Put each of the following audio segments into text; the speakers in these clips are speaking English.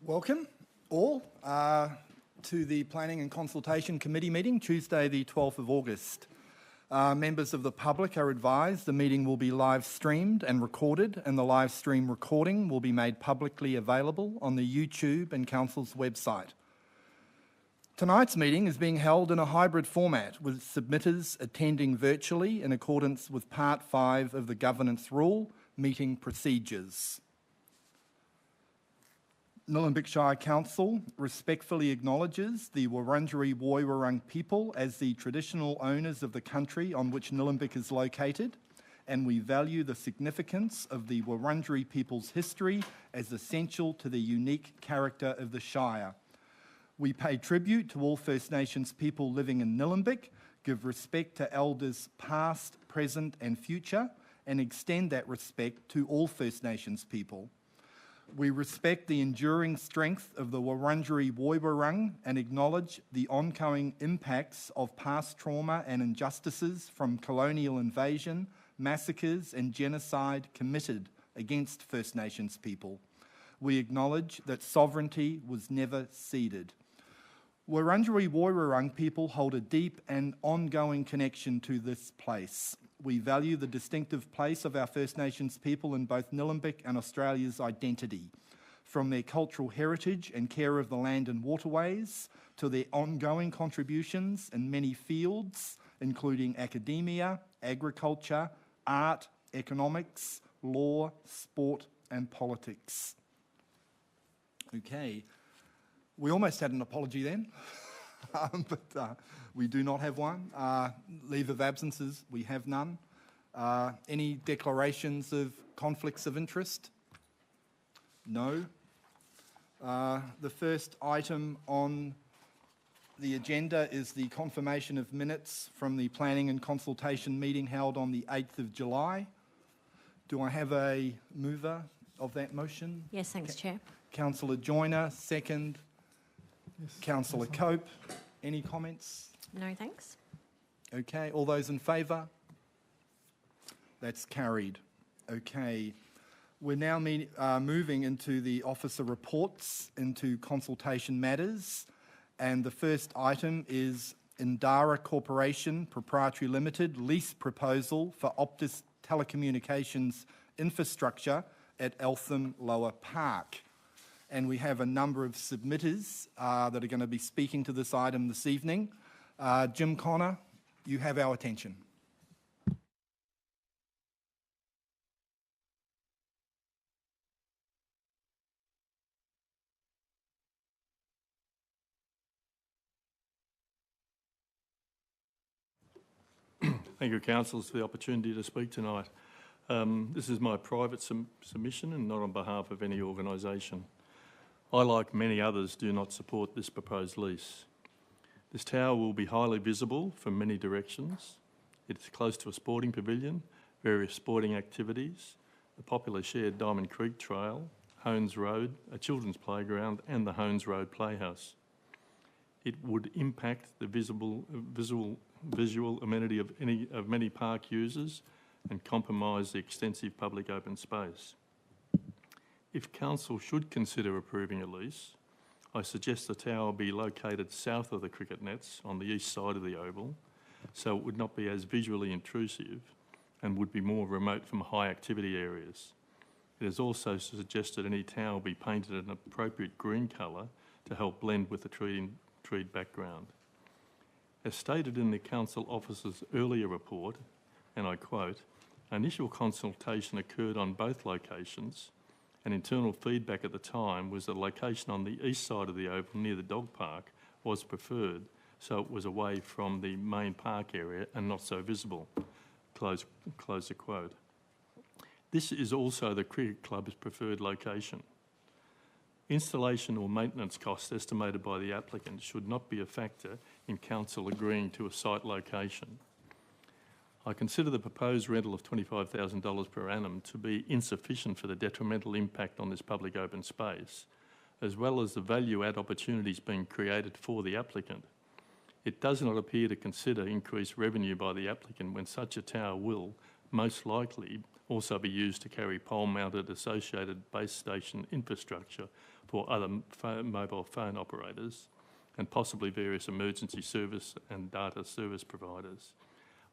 Welcome all to the Planning and Consultation Committee meeting, Tuesday the 12th of August. Members of the public are advised the meeting will be live streamed and recorded, and the live stream recording will be made publicly available on the YouTube and Council's website. Tonight's meeting is being held in a hybrid format, with submitters attending virtually in accordance with Part 5 of the Governance Rule, Meeting Procedures. Nillumbik Shire Council respectfully acknowledges the Wurundjeri Woiwurrung people as the traditional owners of the country on which Nillumbik is located, and we value the significance of the Wurundjeri people's history as essential to the unique character of the Shire. We pay tribute to all First Nations people living in Nillumbik, give respect to elders past, present and future, and extend that respect to all First Nations people. We respect the enduring strength of the Wurundjeri Woiwurrung and acknowledge the ongoing impacts of past trauma and injustices from colonial invasion, massacres and genocide committed against First Nations people. We acknowledge that sovereignty was never ceded. Wurundjeri Woiwurrung people hold a deep and ongoing connection to this place. We value the distinctive place of our First Nations people in both Nillumbik and Australia's identity, from their cultural heritage and care of the land and waterways to their ongoing contributions in many fields, including academia, agriculture, art, economics, law, sport and politics. Okay, we almost had an apology then, but we do not have one. Leave of absences, we have none. Any declarations of conflicts of interest? No. The first item on the agenda is the confirmation of minutes from the Planning and Consultation meeting held on the 8th of July. Do I have a mover of that motion? Yes, thanks, Chair. Councillor Joyner, second. Yes, Councillor Cope, any comments? No, thanks. Okay, all those in favour? That's carried. Okay, we're now moving into the officer reports, into consultation matters, and the first item is Indara Corporation Proprietary Limited lease proposal for Optus Telecommunications infrastructure at Eltham Lower Park. And we have a number of submitters that are going to be speaking to this item this evening. Jim Connor, you have our attention. Thank you, councillors, for the opportunity to speak tonight. This is my private submission and not on behalf of any organisation. I, like many others, do not support this proposed lease. This tower will be highly visible from many directions. It is close to a sporting pavilion, various sporting activities, the popular shared Diamond Creek Trail, Hones Road, a children's playground and the Hones Road Playhouse. It would impact the visual amenity of many park users and compromise the extensive public open space. If Council should consider approving a lease, I suggest the tower be located south of the cricket nets on the east side of the oval, so it would not be as visually intrusive and would be more remote from high activity areas. It is also suggested any tower be painted an appropriate green colour to help blend with the treed background. As stated in the Council Officer's earlier report, and I quote, initial consultation occurred on both locations, and internal feedback at the time was the location on the east side of the oval near the dog park was preferred, so it was away from the main park area and not so visible, close the quote. This is also the cricket club's preferred location. Installation or maintenance costs estimated by the applicant should not be a factor in Council agreeing to a site location. I consider the proposed rental of $25,000 per annum to be insufficient for the detrimental impact on this public open space, as well as the value-add opportunities being created for the applicant. It does not appear to consider increased revenue by the applicant when such a tower will, most likely, also be used to carry pole-mounted associated base station infrastructure for other mobile phone operators and possibly various emergency service and data service providers.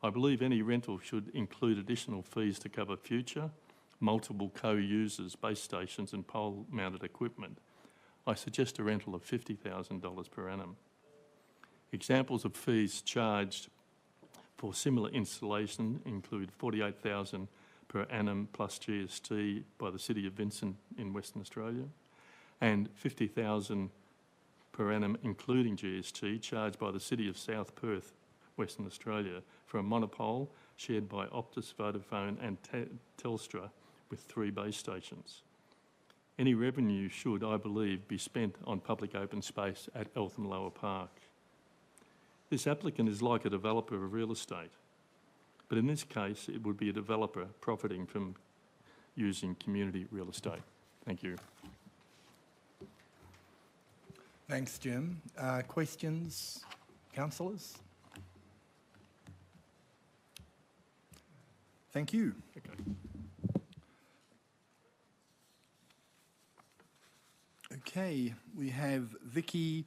I believe any rental should include additional fees to cover future multiple co-users, base stations and pole-mounted equipment. I suggest a rental of $50,000 per annum. Examples of fees charged for similar installation include $48,000 per annum plus GST by the City of Vincent in Western Australia, and $50,000 per annum including GST charged by the City of South Perth, Western Australia, for a monopole shared by Optus, Vodafone and Telstra with 3 base stations. Any revenue should, I believe, be spent on public open space at Eltham Lower Park. This applicant is like a developer of real estate, but in this case it would be a developer profiting from using community real estate. Thank you. Thanks, Jim. Questions, councillors? Thank you. Okay. Okay, we have Vicky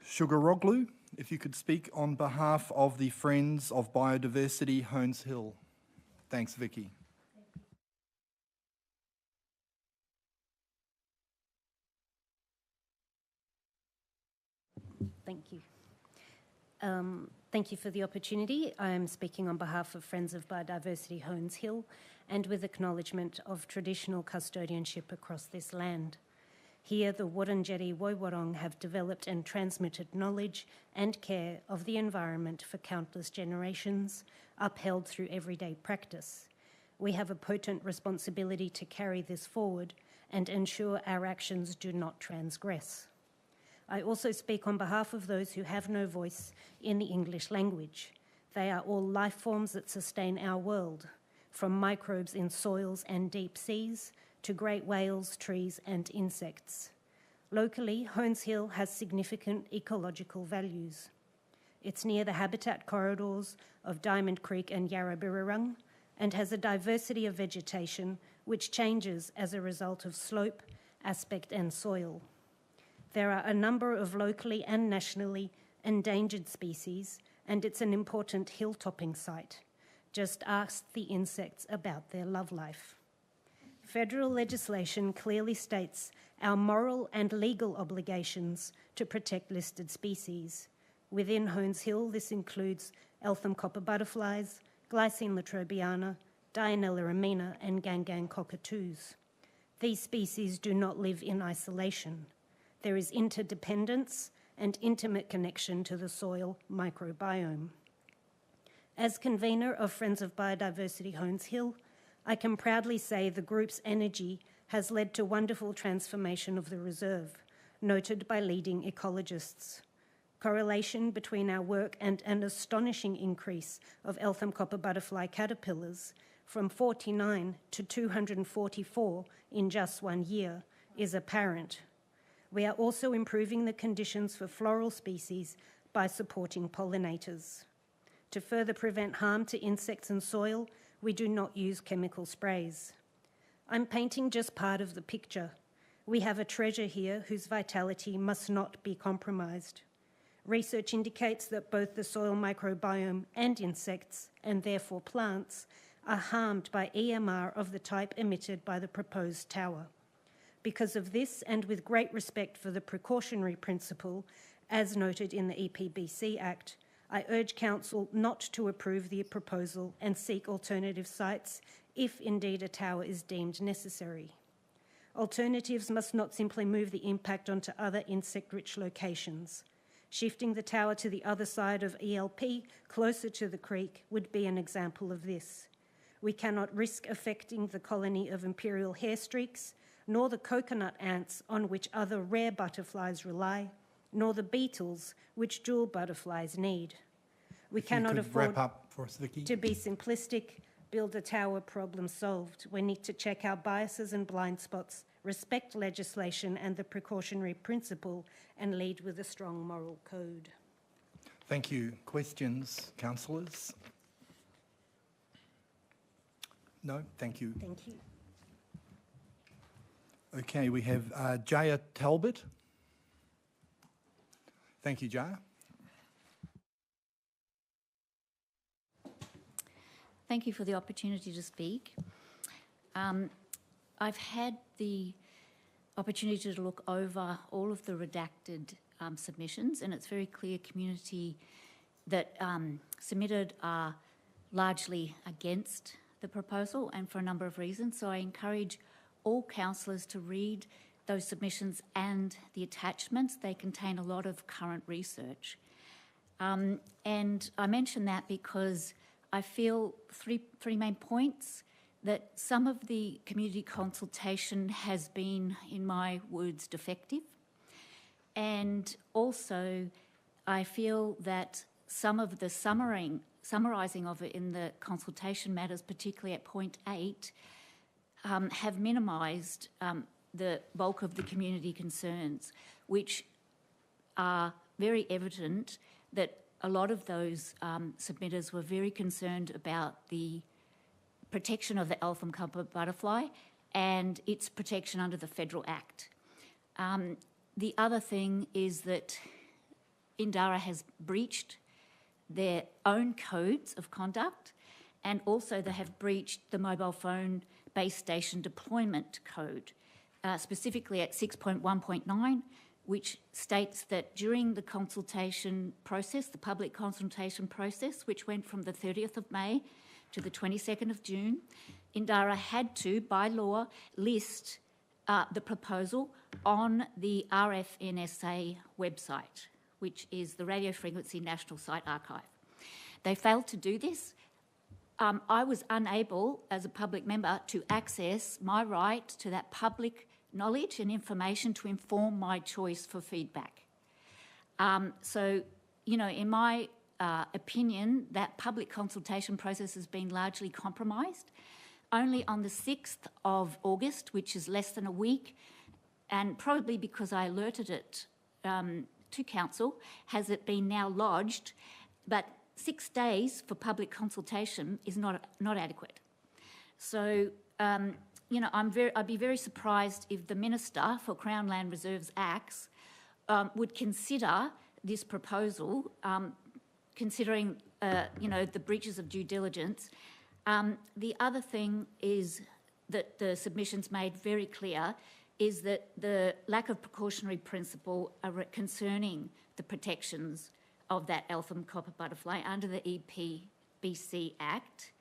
Sugaroglu. If you could speak on behalf of the Friends of Biodiversity Hones Hill. Thanks, Vicky. Thank you. Thank you for the opportunity. I am speaking on behalf of Friends of Biodiversity Hones Hill and with acknowledgement of traditional custodianship across this land. Here, the Wurundjeri Woiwurrung have developed and transmitted knowledge and care of the environment for countless generations, upheld through everyday practice. We have a potent responsibility to carry this forward and ensure our actions do not transgress. I also speak on behalf of those who have no voice in the English language. They are all life forms that sustain our world, from microbes in soils and deep seas to great whales, trees and insects. Locally, Hones Hill has significant ecological values. It's near the habitat corridors of Diamond Creek and Yarrabirrarung and has a diversity of vegetation which changes as a result of slope, aspect and soil. There are a number of locally and nationally endangered species, and it's an important hill-topping site. Just ask the insects about their love life. Federal legislation clearly states our moral and legal obligations to protect listed species. Within Hones Hill, this includes Eltham copper butterflies, Glycine latrobiana, Dianella amina, and Gangang cockatoos. These species do not live in isolation. There is interdependence and intimate connection to the soil microbiome. As convener of Friends of Biodiversity Hones Hill, I can proudly say the group's energy has led to wonderful transformation of the reserve, noted by leading ecologists. Correlation between our work and an astonishing increase of Eltham copper butterfly caterpillars from 49 to 244 in just 1 year is apparent. We are also improving the conditions for floral species by supporting pollinators. To further prevent harm to insects and soil, we do not use chemical sprays. I'm painting just part of the picture. We have a treasure here whose vitality must not be compromised. Research indicates that both the soil microbiome and insects, and therefore plants, are harmed by EMR of the type emitted by the proposed tower. Because of this, and with great respect for the precautionary principle, as noted in the EPBC Act, I urge Council not to approve the proposal and seek alternative sites if indeed a tower is deemed necessary. Alternatives must not simply move the impact onto other insect-rich locations. Shifting the tower to the other side of ELP, closer to the creek, would be an example of this. We cannot risk affecting the colony of imperial hairstreaks, nor the coconut ants on which other rare butterflies rely, nor the beetles which jewel butterflies need. We cannot afford wrap up for us, Vicky. to be simplistic, build a tower, problem solved. We need to check our biases and blind spots, respect legislation and the precautionary principle, and lead with a strong moral code. Thank you. Questions, councillors? No? Thank you. Thank you. Okay, we have Jaya Talbot. Thank you, Jaya. Thank you for the opportunity to speak. I've had the opportunity to look over all of the redacted submissions, and it's very clear community that submitted are largely against the proposal, and for a number of reasons. So I encourage all councillors to read those submissions and the attachments. They contain a lot of current research. And I mention that because I feel three main points: that some of the community consultation has been, in my words, defective. And also, I feel that some of the summarising of it in the consultation matters, particularly at point 8, have minimised the bulk of the community concerns, which are very evident that a lot of those submitters were very concerned about the protection of the Eltham carpet butterfly and its protection under the Federal Act. The other thing is that Indara has breached their own codes of conduct, and also they have breached the mobile phone base station deployment code, specifically at 6.1.9, which states that during the consultation process, the public consultation process, which went from the 30th of May to the 22nd of June, Indara had to, by law, list the proposal on the RFNSA website, which is the Radio Frequency National Site Archive. They failed to do this. I was unable, as a public member, to access my right to that public knowledge and information to inform my choice for feedback. So, you know, in my opinion, that public consultation process has been largely compromised. Only on the 6th of August, which is less than a week, and probably because I alerted it to Council, has it been now lodged, but 6 days for public consultation is not adequate. So, you know, I'd be very surprised if the Minister for Crown Land Reserves Acts would consider this proposal, considering, you know, the breaches of due diligence. The other thing is that the submissions made very clear is that the lack of precautionary principle concerning the protections of that Eltham copper butterfly under the EPBC Act.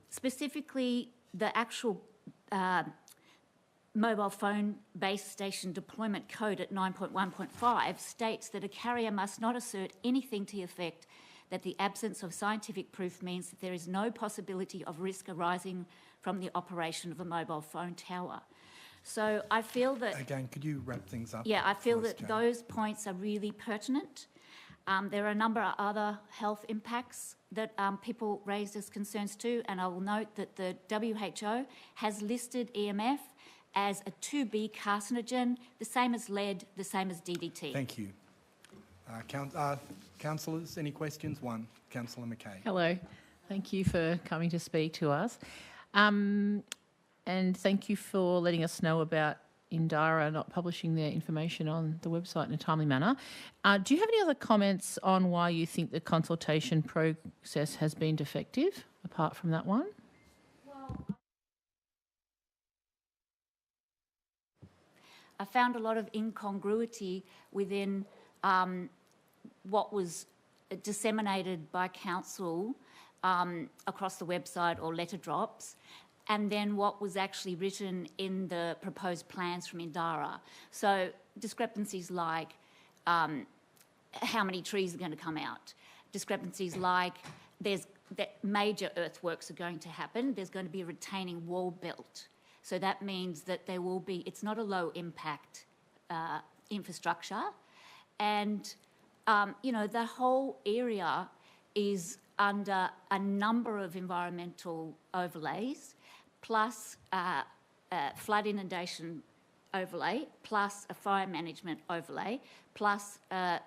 Specifically, the actual mobile phone base station deployment code at 9.1.5 states that a carrier must not assert anything to the effect that the absence of scientific proof means that there is no possibility of risk arising from the operation of a mobile phone tower. So I feel that... Again, could you wrap things up? Yeah, I feel that those points are really pertinent. There are a number of other health impacts that people raised as concerns too, and I will note that the WHO has listed EMF as a 2B carcinogen, the same as lead, the same as DDT. Thank you. Councillors, any questions? One, Councillor McKay. Hello. Thank you for coming to speak to us. And thank you for letting us know about Indara not publishing their information on the website in a timely manner. Do you have any other comments on why you think the consultation process has been defective, apart from that one? Well, I found a lot of incongruity within what was disseminated by council across the website or letter drops, and then what was actually written in the proposed plans from Indara. So discrepancies like how many trees are going to come out, discrepancies like that major earthworks are going to happen, there's going to be a retaining wall built. So that means that there will be, it's not a low impact infrastructure. And, you know, the whole area is under a number of environmental overlays, plus flood inundation overlay, plus a fire management overlay, plus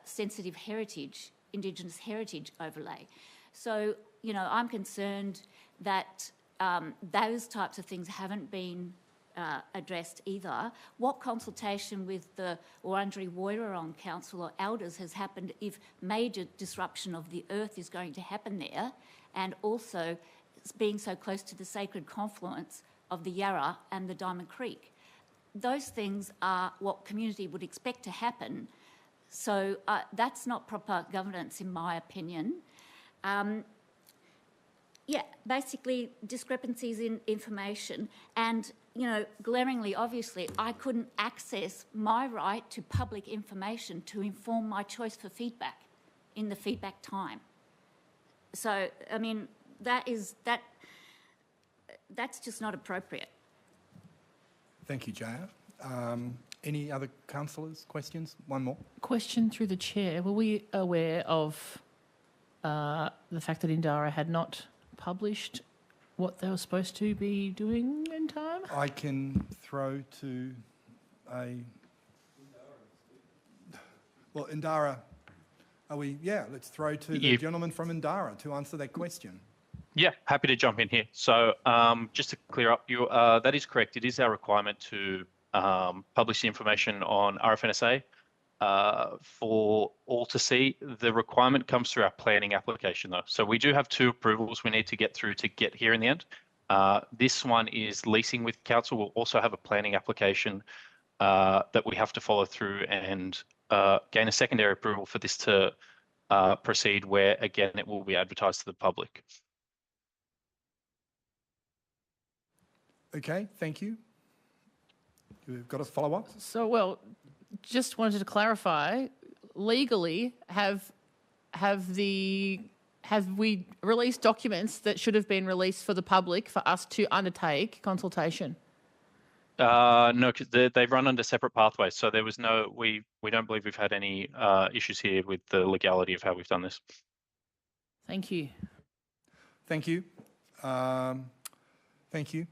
sensitive heritage, Indigenous heritage overlay. So, you know, I'm concerned that those types of things haven't been addressed either. What consultation with the Wurundjeri Woiwurrung Council or elders has happened if major disruption of the earth is going to happen there, and also being so close to the sacred confluence of the Yarra and the Diamond Creek? Those things are what community would expect to happen. So that's not proper governance, in my opinion. Yeah, basically discrepancies in information and, you know, glaringly, obviously, I couldn't access my right to public information to inform my choice for feedback in the feedback time. So, I mean, that's just not appropriate. Thank you, Jaya. Any other councillors? Questions? One more. Question through the chair. Were we aware of the fact that Indara had not published what they were supposed to be doing in time? I can throw to a... Well, Indara, are we... Yeah, let's throw to the gentleman from Indara to answer that question. Yeah, happy to jump in here. So just to clear up, that is correct. It is our requirement to publish the information on RFNSA for all to see. The requirement comes through our planning application though. So we do have 2 approvals we need to get through to get here in the end. This one is leasing with council. We'll also have a planning application that we have to follow through and gain a secondary approval for this to proceed, where again, it will be advertised to the public. Okay, thank you. You've got a follow-up? So, well, just wanted to clarify, legally, have we released documents that should have been released for the public for us to undertake consultation? No, because they run under separate pathways. So there was no, we don't believe we've had any issues here with the legality of how we've done this. Thank you. Thank you. Thank you.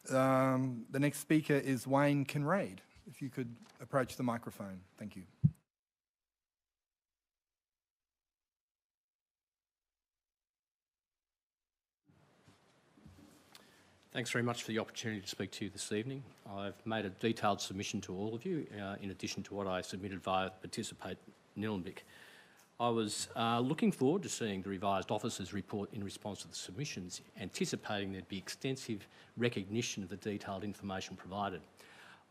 The next speaker is Wayne Kinraid. If you could approach the microphone. Thank you. Thanks very much for the opportunity to speak to you this evening. I've made a detailed submission to all of you, in addition to what I submitted via Participate Nillumbik. I was looking forward to seeing the revised officer's report in response to the submissions, anticipating there'd be extensive recognition of the detailed information provided.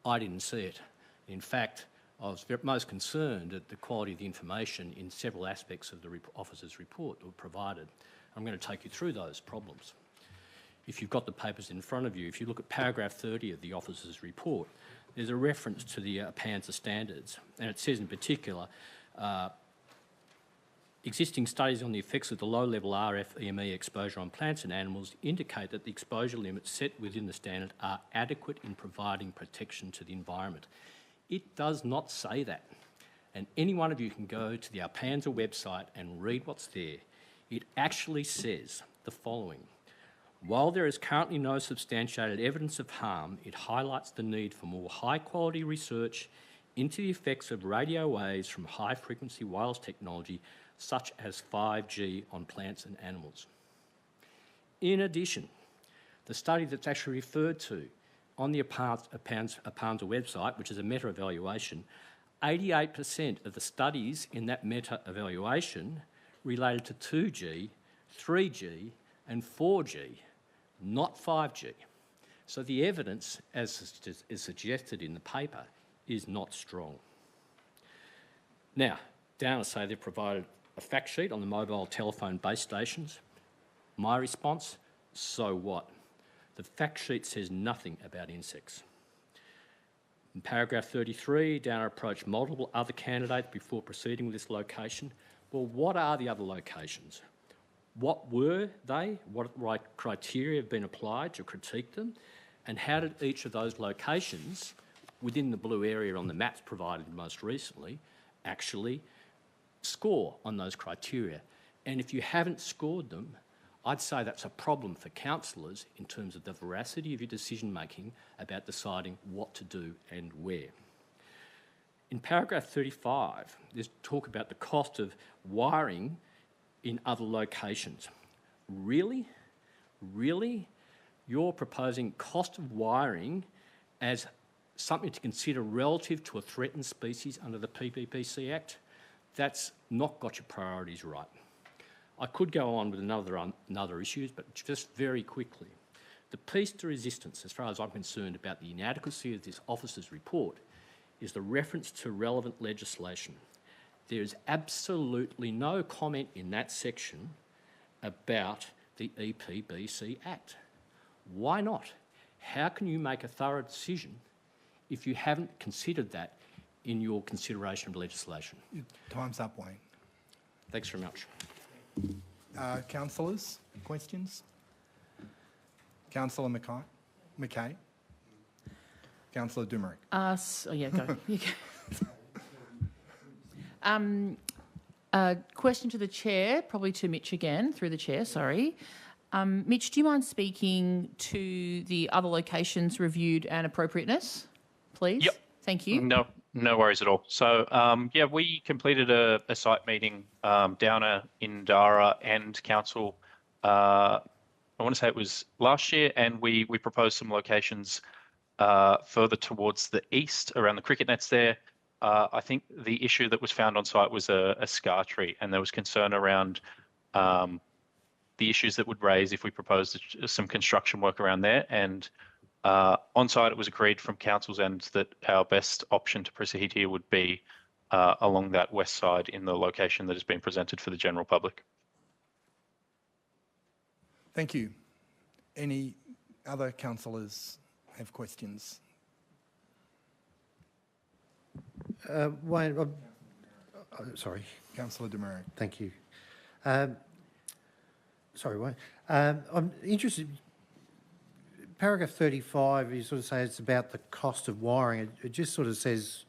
I didn't see it. In fact, I was most concerned at the quality of the information in several aspects of the officer's report that were provided. I'm going to take you through those problems. If you've got the papers in front of you, if you look at paragraph 30 of the officer's report, there's a reference to the PANZA standards, and it says in particular, existing studies on the effects of the low-level RF-EME exposure on plants and animals indicate that the exposure limits set within the standard are adequate in providing protection to the environment. It does not say that, and any one of you can go to the PANZA website and read what's there. It actually says the following. While there is currently no substantiated evidence of harm, it highlights the need for more high-quality research into the effects of radio waves from high-frequency wireless technology, such as 5G, on plants and animals. In addition, the study that's actually referred to on the PANZA website, which is a meta-evaluation, 88% of the studies in that meta-evaluation related to 2G, 3G and 4G, not 5G. So the evidence, as is suggested in the paper, is not strong. Now, down to say they've provided a fact sheet on the mobile telephone base stations. My response, so what? The fact sheet says nothing about insects. In paragraph 33, Downer approached multiple other candidates before proceeding with this location. Well, what are the other locations? What were they? What criteria have been applied to critique them? And how did each of those locations, within the blue area on the maps provided most recently, actually score on those criteria? And if you haven't scored them, I'd say that's a problem for councillors in terms of the veracity of your decision-making about deciding what to do and where. In paragraph 35, there's talk about the cost of wiring in other locations. Really? Really? you're proposing cost of wiring as something to consider relative to a threatened species under the PPPC Act. That's not got your priorities right. I could go on with another issues, but just very quickly. The piece to resistance, as far as I'm concerned, about the inadequacy of this officer's report is the reference to relevant legislation. There is absolutely no comment in that section about the EPBC Act. Why not? How can you make a thorough decision if you haven't considered that in your consideration of legislation? Time's up, Wayne. Thanks very much. Councillors, questions? Councillor McKay? Councillor Dumeric? Go. You go. Question to the chair, probably to Mitch again, through the chair, sorry. Mitch, do you mind speaking to the other locations reviewed and appropriateness, please? Yep. Thank you. No worries at all. So, yeah, we completed a site meeting down in Dara and council. I want to say it was last year, and we proposed some locations further towards the east around the cricket nets there. I think the issue that was found on site was a scar tree, and there was concern around the issues that would raise if we proposed some construction work around there. And on site, it was agreed from council's end that our best option to proceed here would be along that west side in the location that has been presented for the general public. Thank you. Any other councillors have questions? Wayne, sorry. Councillor Dumeric. Thank you. Sorry, Wayne. I'm interested. Paragraph 35, you sort of say it's about the cost of wiring. It just sort of says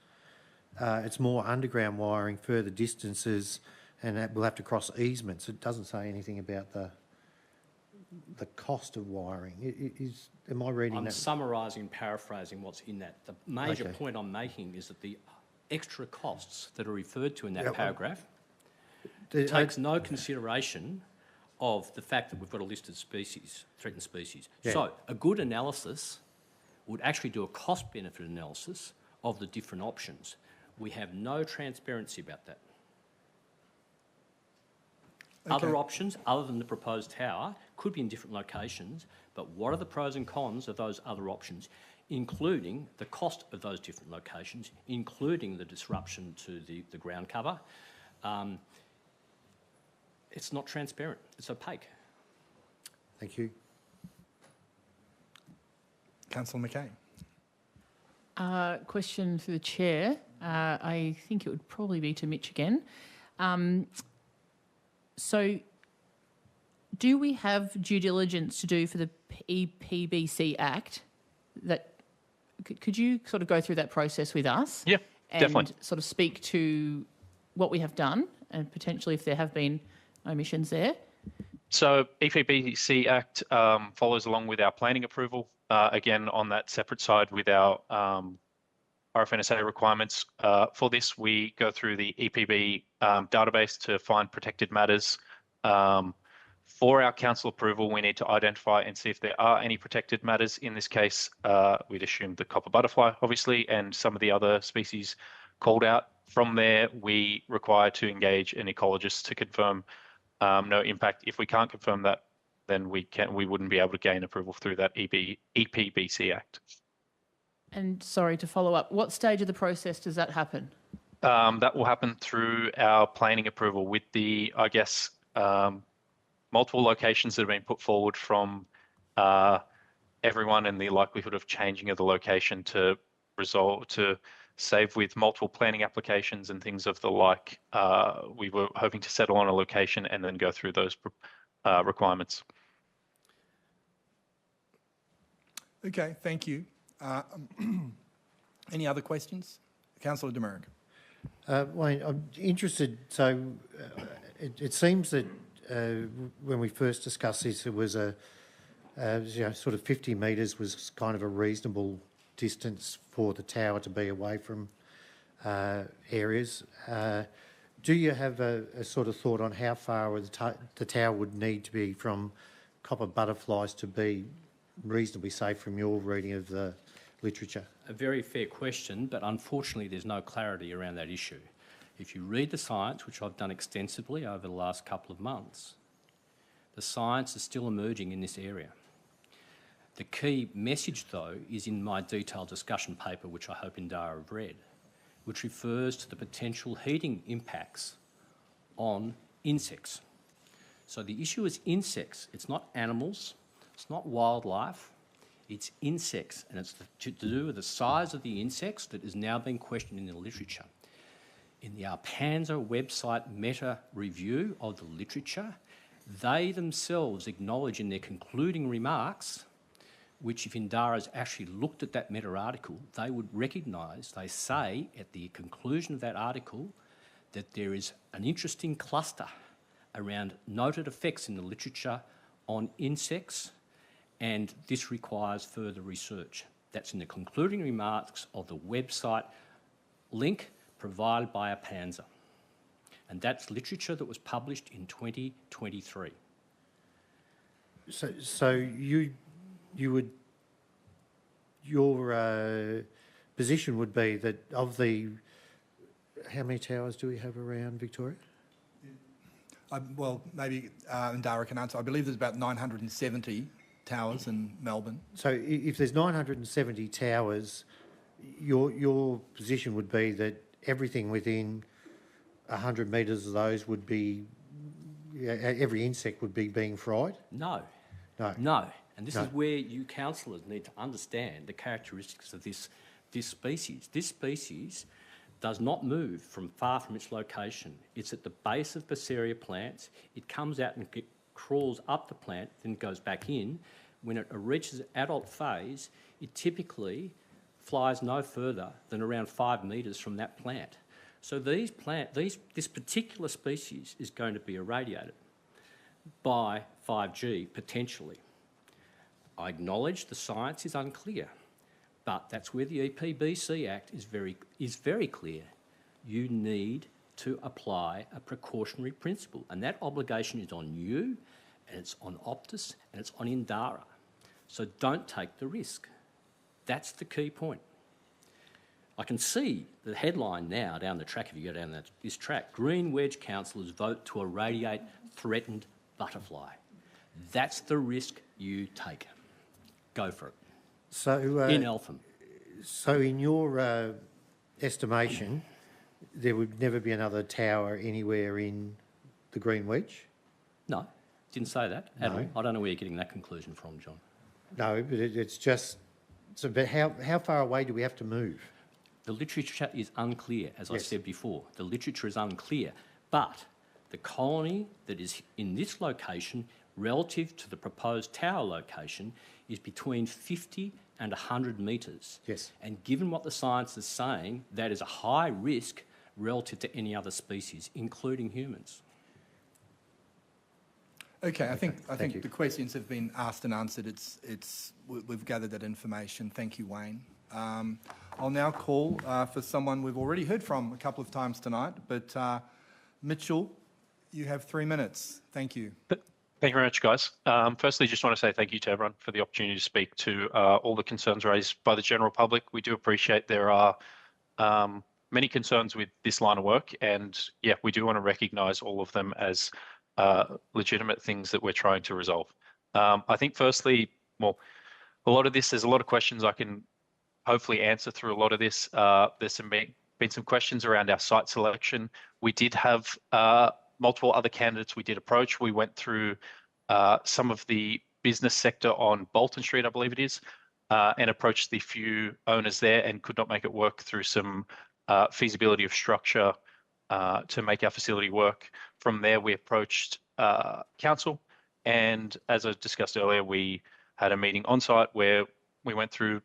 it's more underground wiring, further distances, and that we'll have to cross easements. It doesn't say anything about the cost of wiring. Am I reading that? I'm summarising and paraphrasing what's in that. The major point I'm making is that the extra costs that are referred to in that paragraph takes no consideration of the fact that we've got a listed species, threatened species. Yeah. So a good analysis would actually do a cost-benefit analysis of the different options. We have no transparency about that. Okay. Other options, other than the proposed tower, could be in different locations, but what are the pros and cons of those other options, including the cost of those different locations, including the disruption to the ground cover? It's not transparent. It's opaque. Thank you. Councillor McKay. Question for the chair. I think it would probably be to Mitch again. So do we have due diligence to do for the EPBC Act? That could you sort of go through that process with us? Yeah, and definitely. Sort of speak to what we have done and potentially if there have been omissions there? So EPBC Act follows along with our planning approval, again on that separate side with our RFNSA requirements. For this, we go through the EPB database to find protected matters. For our council approval, we need to identify and see if there are any protected matters. In this case, we'd assume the copper butterfly, obviously, and some of the other species called out. From there, we require to engage an ecologist to confirm no impact. If we can't confirm that, then we wouldn't be able to gain approval through that EPBC Act. And sorry to follow up, what stage of the process does that happen? That will happen through our planning approval with the, I guess, multiple locations that have been put forward from everyone and the likelihood of changing of the location to save with multiple planning applications and things of the like. We were hoping to settle on a location and then go through those requirements. Okay, thank you. Any other questions? Councillor Dumeric. Wayne, I'm interested. So it seems that when we first discussed this, it was sort of 50 metres was kind of a reasonable distance for the tower to be away from areas. Do you have a sort of thought on how far the tower would need to be from copper butterflies to be reasonably safe from your reading of the literature? A very fair question, but unfortunately there's no clarity around that issue. If you read the science, which I've done extensively over the last couple of months, the science is still emerging in this area. The key message, though, is in my detailed discussion paper, which I hope Indara have read, which refers to the potential heating impacts on insects. So the issue is insects. It's not animals, it's not wildlife, it's insects, and it's to do with the size of the insects that is now being questioned in the literature. In the Arpanza website meta review of the literature, they themselves acknowledge in their concluding remarks, which if Indara's actually looked at that meta article, they would recognise, they say at the conclusion of that article, that there is an interesting cluster around noted effects in the literature on insects, and this requires further research. That's in the concluding remarks of the website link provided by Arpanza. And that's literature that was published in 2023. So your position would be that of the, how many towers do we have around Victoria? Well, maybe Indara can answer. I believe there's about 970 towers in Melbourne. So if there's 970 towers, your position would be that everything within 100 metres of those would be, every insect would be being fried? No. No. No. And this is where you councillors need to understand the characteristics of this species. This species does not move from far from its location. It's at the base of Baseria plants. It comes out and crawls up the plant, then goes back in. When it reaches adult phase, it typically flies no further than around 5 metres from that plant. So this particular species is going to be irradiated by 5G, potentially. I acknowledge the science is unclear, but that's where the EPBC Act is very clear. You need to apply a precautionary principle, and that obligation is on you, and it's on Optus, and it's on Indara. So don't take the risk. That's the key point. I can see the headline now down the track, if you go down this track, Green Wedge councillors vote to irradiate threatened butterfly. That's the risk you take. Go for it. So in Eltham. So in your estimation, there would never be another tower anywhere in the Green Wedge? No, didn't say that at all. I don't know where you're getting that conclusion from, John. No, but it's just... So, but how far away do we have to move? The literature is unclear, as I said before. The literature is unclear, but the colony that is in this location relative to the proposed tower location is between 50 and 100 metres. Yes. And given what the science is saying, that is a high risk relative to any other species, including humans. Okay, I think the questions have been asked and answered. We've gathered that information. Thank you, Wayne. I'll now call for someone we've already heard from a couple of times tonight, but Mitchell, you have 3 minutes. Thank you. Thank you very much, guys. Firstly, just want to say thank you to everyone for the opportunity to speak to all the concerns raised by the general public. We do appreciate there are many concerns with this line of work, and yeah, we do want to recognise all of them as legitimate things that we're trying to resolve. I think firstly, well, there's a lot of questions I can hopefully answer through a lot of this. There's been some questions around our site selection. We did have multiple other candidates we did approach. We went through some of the business sector on Bolton Street, I believe it is, and approached the few owners there and could not make it work through some feasibility of structure to make our facility work. From there, we approached council, and as I discussed earlier, we had a meeting on site where we went through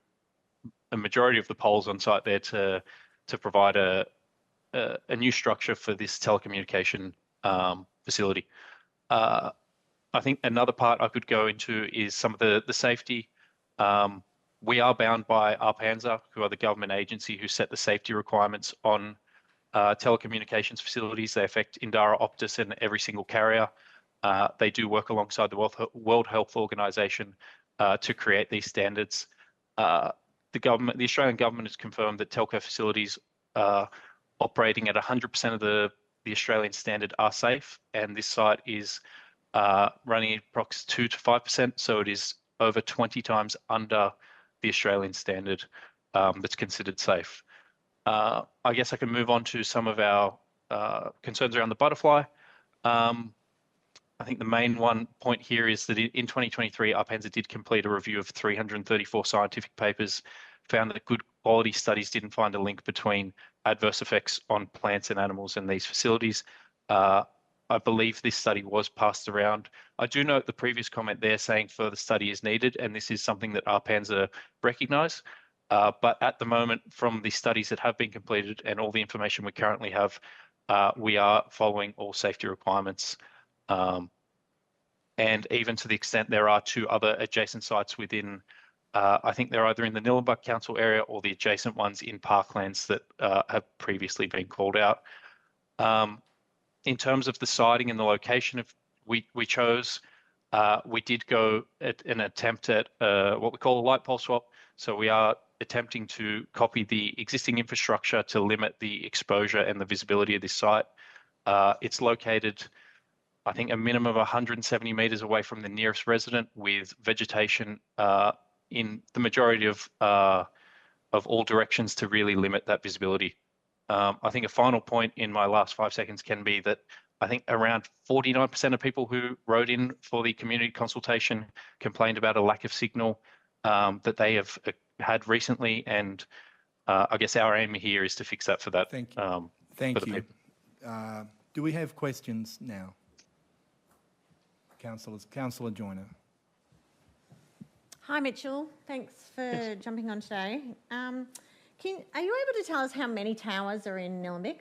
a majority of the polls on site there to provide a new structure for this telecommunication facility. I think another part I could go into is some of the safety. We are bound by Arpanza, who are the government agency who set the safety requirements on telecommunications facilities. They affect Indara, Optus, and every single carrier. They do work alongside the World Health Organization to create these standards. The Australian government has confirmed that telco facilities operating at 100% of the Australian standard are safe, and this site is running at approx 2 to 5%, so it is over 20 times under the Australian standard that's considered safe. I guess I can move on to some of our concerns around the butterfly. I think the main point here is that in 2023, ARPANSA did complete a review of 334 scientific papers, found that good quality studies didn't find a link between adverse effects on plants and animals in these facilities. I believe this study was passed around. I do note the previous comment there saying further study is needed, and this is something that ARPANSA recognise. But at the moment, from the studies that have been completed and all the information we currently have, we are following all safety requirements. And even to the extent there are 2 other adjacent sites within, I think they're either in the Nillumbik Council area or the adjacent ones in parklands that have previously been called out. In terms of the siting and the location we chose, we did go at an attempt at what we call a light pole swap. So we are attempting to copy the existing infrastructure to limit the exposure and the visibility of this site. It's located, I think, a minimum of 170 metres away from the nearest resident, with vegetation in the majority of all directions to really limit that visibility. I think a final point in my last 5 seconds can be that I think around 49% of people who wrote in for the community consultation complained about a lack of signal that they have had recently, and I guess our aim here is to fix that for that. Thank you. Thank you. People. Do we have questions now? Councillor Joyner. Hi, Mitchell. Thanks for jumping on today. Are you able to tell us how many towers are in Nillumbik?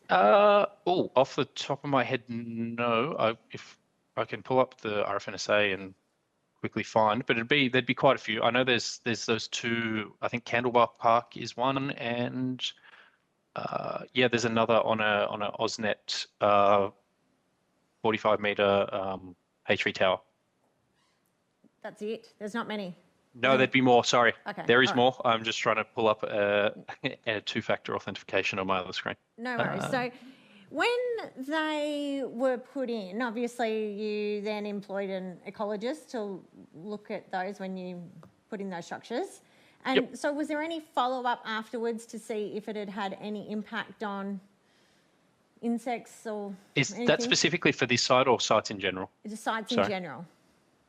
Off the top of my head, no. If I can pull up the RFNSA and quickly find, but there'd be quite a few. I know there's those 2. I think Candlebark Park is one, and yeah, there's another on a AusNet 45-meter H3 tower. That's it. There's not many. No, there'd be more. Sorry, Okay, there is all right. more. I'm just trying to pull up a 2-factor authentication on my other screen. No worries. So when they were put in, obviously you then employed an ecologist to look at those when you put in those structures. And Yep. so was there any follow-up afterwards to see if it had had any impact on insects or Is anything? that specifically for this site or sites in general? Just sites in Sorry. general?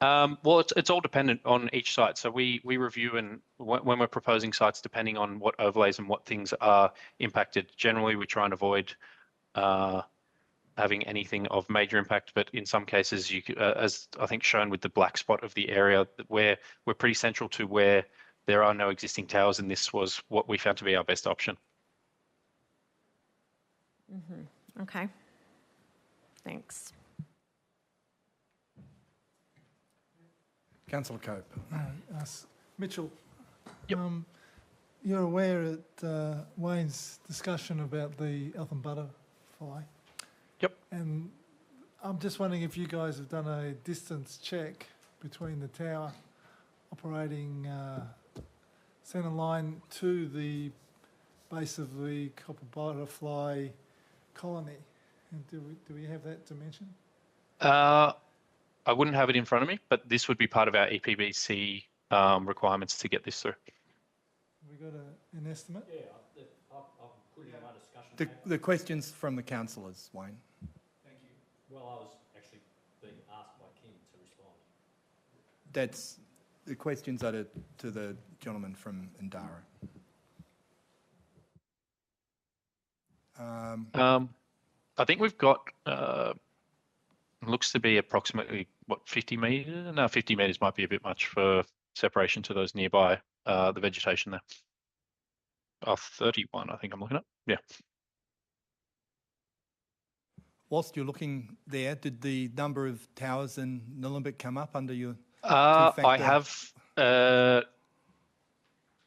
Well, it's all dependent on each site. So we review, and when we're proposing sites, depending on what overlays and what things are impacted, generally we try and avoid having anything of major impact. But in some cases, as I think shown with the black spot of the area, where we're pretty central to where there are no existing towers, and this was what we found to be our best option. Mm-hmm. Okay. Thanks. Councillor Cope. Mitchell, Yep. you're aware at Wayne's discussion about the elfin butterfly. Yep. And I'm just wondering if you guys have done a distance check between the tower operating centre line to the base of the copper butterfly colony. And do we have that dimension? I wouldn't have it in front of me, but this would be part of our EPBC requirements to get this through. Have we got an estimate? Yeah, I'll put in my discussion. The questions from the councillors, Wayne. Thank you. Well, I was actually being asked by Kim to respond. That's the questions are to the gentleman from Indara. I think we've got, looks to be approximately, 50 metres? No, 50 metres might be a bit much for separation to those nearby, the vegetation there. 31, I think I'm looking at. Yeah. Whilst you're looking there, did the number of towers in Nillumbik come up under your I have,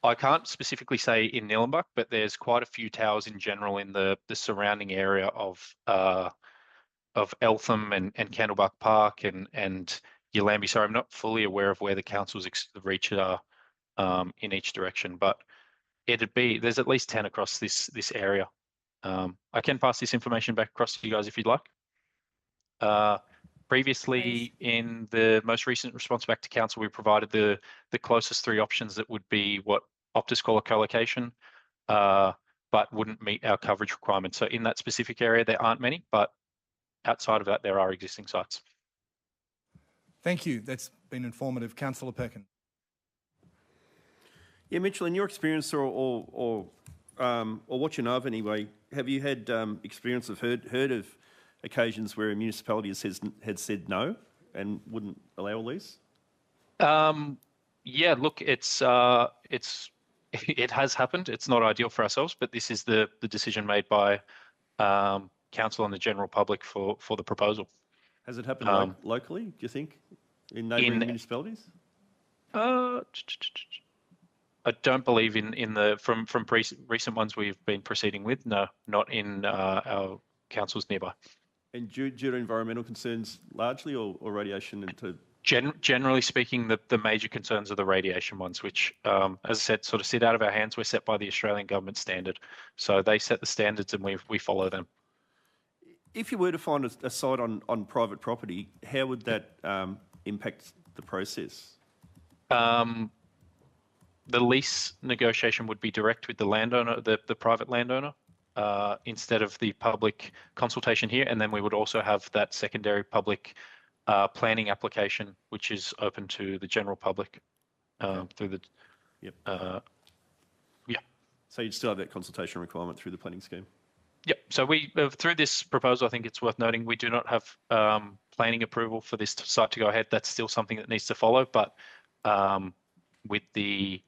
I can't specifically say in Nillumbik, but there's quite a few towers in general in the surrounding area of Eltham and Candlebark Park and Yalambee. Sorry, I'm not fully aware of where the council's reach are in each direction, but there's at least 10 across this area. I can pass this information back across to you guys if you'd like. Previously, in the most recent response back to council, we provided the closest 3 options that would be what Optus call a co-location, but wouldn't meet our coverage requirements. So in that specific area, there aren't many, but outside of that, there are existing sites. Thank you. That's been informative. Councillor Perkin. Yeah, Mitchell, in your experience or what you know of anyway, have you had experience of heard of occasions where a municipality had said no and wouldn't allow a lease? Yeah, look, it has happened. It's not ideal for ourselves, but this is the decision made by council and the general public for the proposal. Has it happened locally, do you think, in neighbouring municipalities? I don't believe from recent ones we've been proceeding with. No, not in our councils nearby. And due to environmental concerns largely, or radiation into? Generally speaking, the major concerns are the radiation ones, which, as I said, sort of sit out of our hands. We're set by the Australian government standard. So they set the standards and we follow them. If you were to find a site on private property, how would that impact the process? The lease negotiation would be direct with the landowner, the private landowner, instead of the public consultation here. And then we would also have that secondary public planning application, which is open to the general public through the. Yep. Yeah. So you'd still have that consultation requirement through the planning scheme. Yep. So we through this proposal, I think it's worth noting we do not have planning approval for this site to go ahead. That's still something that needs to follow, but with the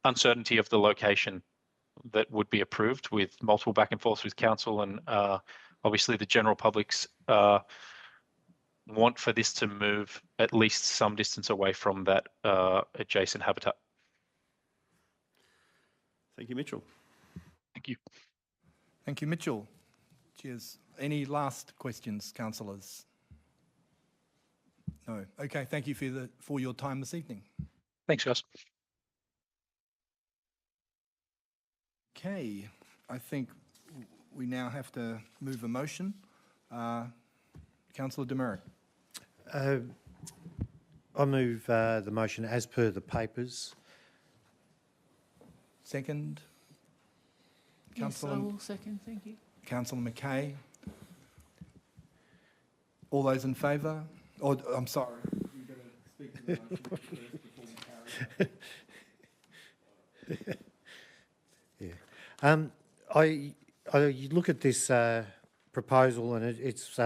uncertainty of the location that would be approved, with multiple back and forths with council and obviously the general public's want for this to move at least some distance away from that adjacent habitat. Thank you, Mitchell. Thank you. Thank you, Mitchell. Cheers. Any last questions, councillors? No. Okay. Thank you for your time this evening. Thanks, guys. Okay. I think we now have to move a motion. Councillor Demerit. I move the motion as per the papers. Second. Yes, I will second. Thank you. Councillor McKay. All those in favour? Oh, I'm sorry. You've got to speak to the motion first before we carry on. Yeah. I look at this proposal, and it's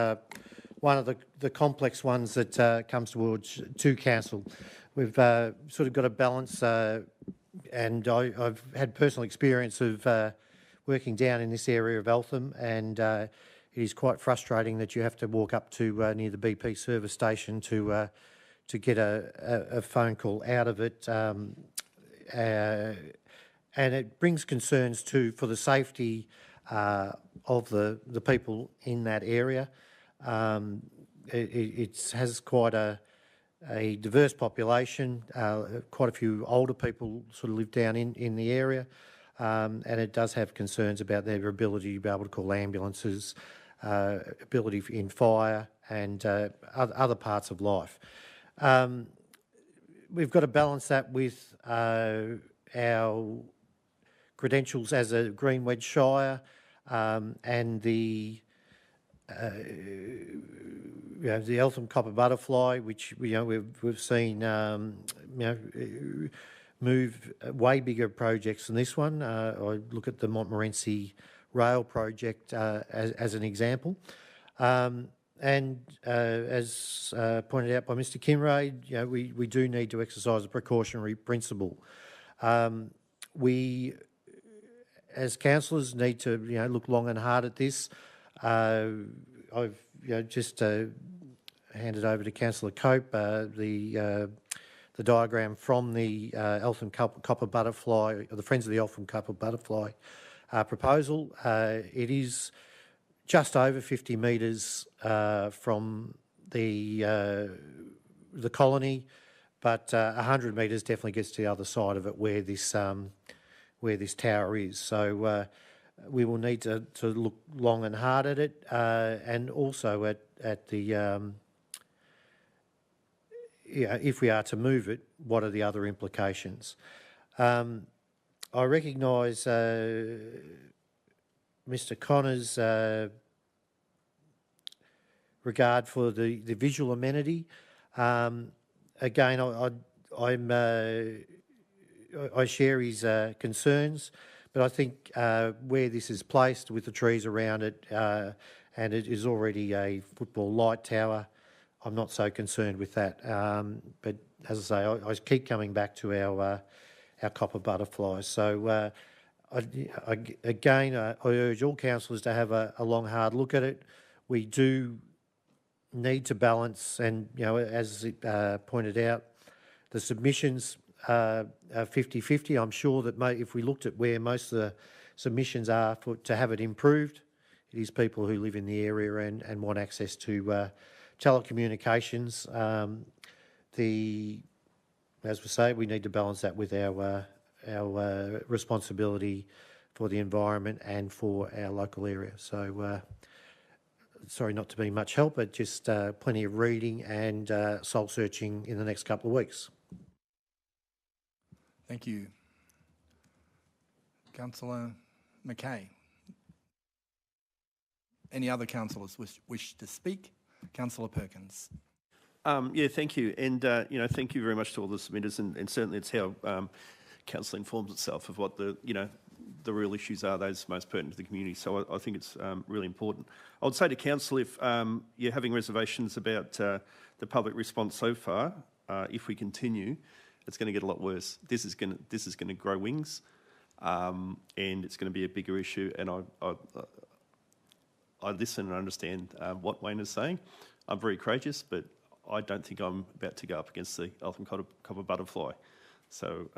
one of the complex ones that comes to council. We've sort of got a balance, and I've had personal experience of working down in this area of Eltham, and it is quite frustrating that you have to walk up to near the BP service station to get a phone call out of it, and it brings concerns too for the safety of the people in that area. It has quite a diverse population. Quite a few older people sort of live down in the area, and it does have concerns about their ability to be able to call ambulances, ability in fire, and other parts of life. We've got to balance that with our credentials as a Green Wedge Shire, and the Eltham copper butterfly, which we've seen move way bigger projects than this one. I look at the Montmorency rail project as an example, and as pointed out by Mr. Kinraid, we do need to exercise a precautionary principle. We, as councillors, need to look long and hard at this. I've just handed over to Councillor Cope the diagram from the Eltham Copper Butterfly, or the Friends of the Eltham Copper Butterfly proposal. It is just over 50 metres from the colony, but 100 metres definitely gets to the other side of it where this tower is. So we will need to look long and hard at it, and also at the if we are to move it, what are the other implications? I recognise Mr. Connor's regard for the visual amenity. Again, I share his concerns, but I think where this is placed with the trees around it, and it is already a football light tower, I'm not so concerned with that. But as I say, I keep coming back to our copper butterflies. So I urge all councillors to have a long, hard look at it. We do need to balance, and as pointed out, the submissions are 50-50. I'm sure that if we looked at where most of the submissions are to have it improved, it is people who live in the area and want access to telecommunications. As we say, we need to balance that with our responsibility for the environment and for our local area. So sorry not to be much help, but just plenty of reading and soul searching in the next couple of weeks. Thank you. Councillor McKay. Any other councillors wish to speak? Councillor Perkins. Yeah, thank you. And, thank you very much to all the submitters, and certainly it's how council informs itself of what the real issues are, those most pertinent to the community. So I think it's really important. I would say to council, if you're having reservations about the public response so far, if we continue, it's going to get a lot worse. This is going to grow wings, and it's going to be a bigger issue. And I listen and understand what Wayne is saying. I'm very courageous, but I don't think I'm about to go up against the ultimate copper butterfly. So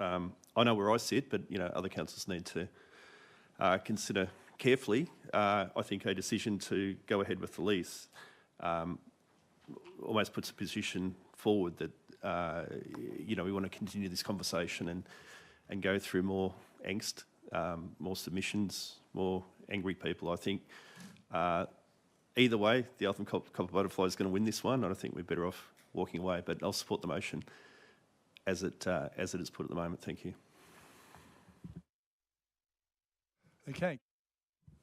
I know where I sit, but other councils need to consider carefully. I think a decision to go ahead with the lease almost puts a position forward that we want to continue this conversation and go through more angst, more submissions, more angry people. I think either way, the ultimate copper butterfly is going to win this one, and I think we're better off walking away. But I'll support the motion as it is put at the moment. Thank you. Okay.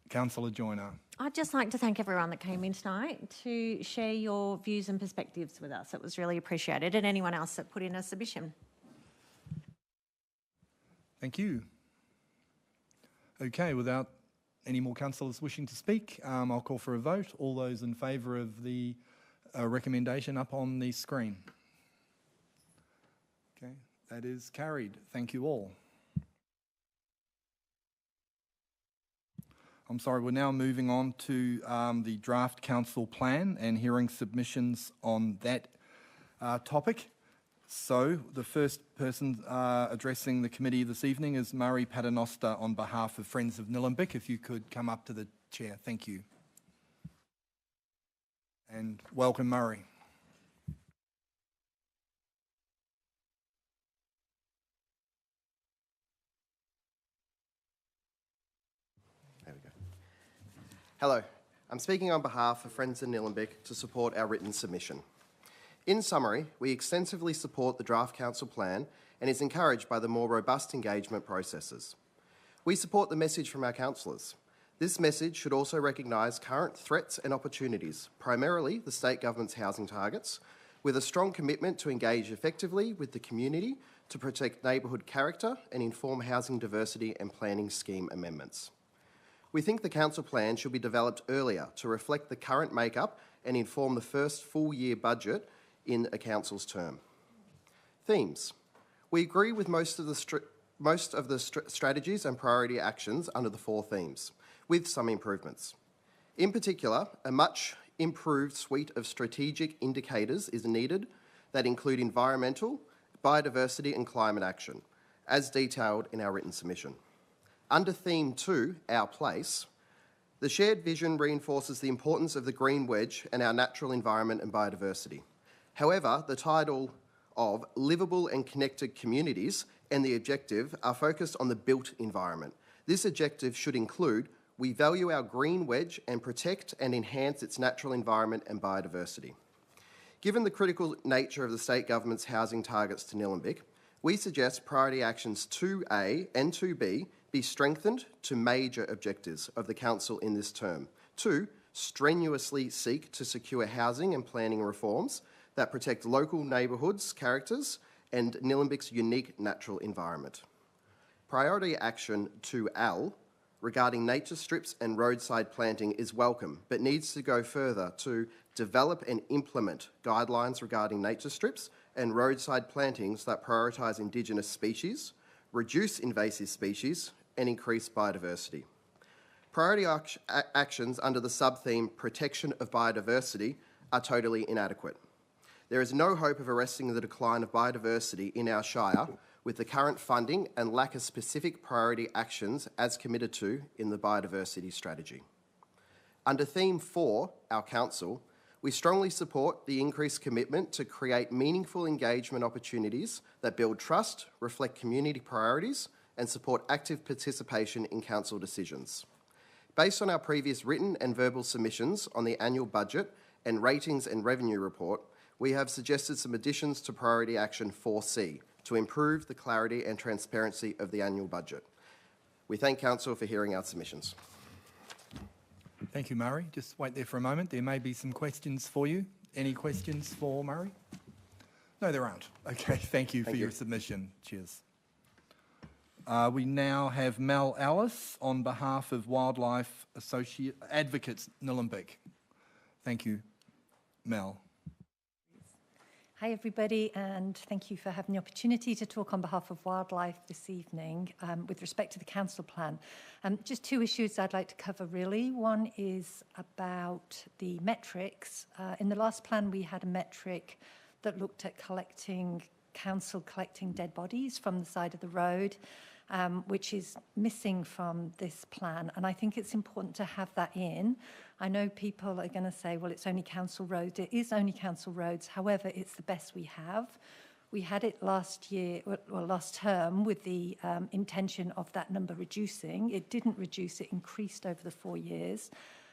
Councillor Joyner. I'd just like to thank everyone that came in tonight to share your views and perspectives with us. It was really appreciated, and anyone else that put in a submission. Thank you. Okay, without any more councillors wishing to speak, I'll call for a vote. All those in favour of the recommendation up on the screen. Okay, that is carried. Thank you all. I'm sorry, we're now moving on to the draft council plan and hearing submissions on that topic. So the first person addressing the committee this evening is Murray Paternoster on behalf of Friends of Nillumbik. If you could come up to the chair, thank you. And welcome, Murray. There we go. Hello, I'm speaking on behalf of Friends of Nillumbik to support our written submission. In summary, we extensively support the draft council plan and is encouraged by the more robust engagement processes. We support the message from our councillors. This message should also recognise current threats and opportunities, primarily the state government's housing targets, with a strong commitment to engage effectively with the community to protect neighbourhood character and inform housing diversity and planning scheme amendments. We think the council plan should be developed earlier to reflect the current makeup and inform the first full year budget in a council's term. Themes. We agree with most of the strategies and priority actions under the 4 themes, with some improvements. In particular, a much improved suite of strategic indicators is needed that include environmental, biodiversity and climate action, as detailed in our written submission. Under theme 2, Our Place, The shared vision reinforces the importance of the green wedge and our natural environment and biodiversity. However, the title of Livable and Connected Communities and the objective are focused on the built environment. This objective should include: we value our green wedge and protect and enhance its natural environment and biodiversity. Given the critical nature of the state government's housing targets to Nillumbik, we suggest priority actions 2A and 2B be strengthened to major objectives of the Council in this term. 2, strenuously seek to secure housing and planning reforms that protect local neighbourhoods' characters and Nillumbik's unique natural environment. Priority action 2L regarding nature strips and roadside planting is welcome, but needs to go further to develop and implement guidelines regarding nature strips and roadside plantings that prioritise Indigenous species, reduce invasive species, and increase biodiversity. Priority actions under the sub-theme Protection of Biodiversity are totally inadequate. There is no hope of arresting the decline of biodiversity in our Shire with the current funding and lack of specific priority actions as committed to in the biodiversity strategy. Under theme 4, our Council, we strongly support the increased commitment to create meaningful engagement opportunities that build trust, reflect community priorities, and support active participation in Council decisions. Based on our previous written and verbal submissions on the annual budget and ratings and revenue report, we have suggested some additions to priority action 4C to improve the clarity and transparency of the annual budget. We thank Council for hearing our submissions. Thank you, Murray. Just wait there for a moment. There may be some questions for you. Any questions for Murray? No, there aren't. Okay, thank you for your submission. Cheers. We now have Mel Ellis on behalf of Wildlife Advocates Nillumbik. Thank you, Mel. Hi everybody, and thank you for having the opportunity to talk on behalf of wildlife this evening with respect to the council plan. Just two issues I'd like to cover really. One is about the metrics. In the last plan we had a metric that looked at council collecting dead bodies from the side of the road, which is missing from this plan, and I think it's important to have that in. I know people are going to say, well, it's only council roads. It is only council roads. However, it's the best we have. We had it last term with the intention of that number reducing. It didn't reduce, it increased over the 4 years.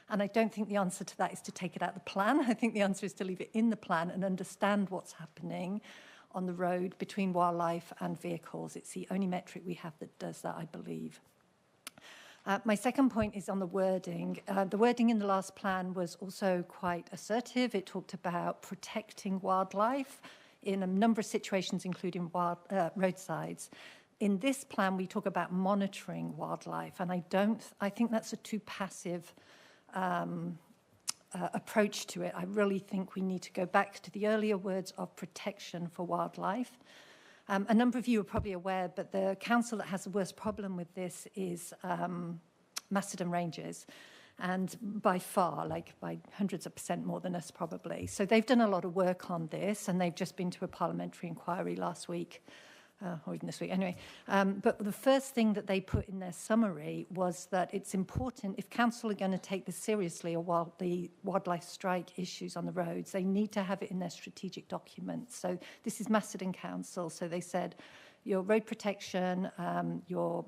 And I don't think the answer to that is to take it out of the plan. I think the answer is to leave it in the plan and understand what's happening on the road between wildlife and vehicles. It's the only metric we have that does that, I believe. My second point is on the wording. The wording in the last plan was also quite assertive. It talked about protecting wildlife in a number of situations, including roadsides. In this plan, we talk about monitoring wildlife, and I think that's a too passive approach to it. I really think we need to go back to the earlier words of protection for wildlife. A number of you are probably aware, but the council that has the worst problem with this is Macedon Ranges, and by far, like by hundreds of % more than us probably. So they've done a lot of work on this, and they've just been to a parliamentary inquiry last week, or even this week, anyway. But the first thing that they put in their summary was that it's important, if council are going to take this seriously, or while the wildlife strike issues on the roads, they need to have it in their strategic documents. So this is Macedon Council, so they said your road protection, your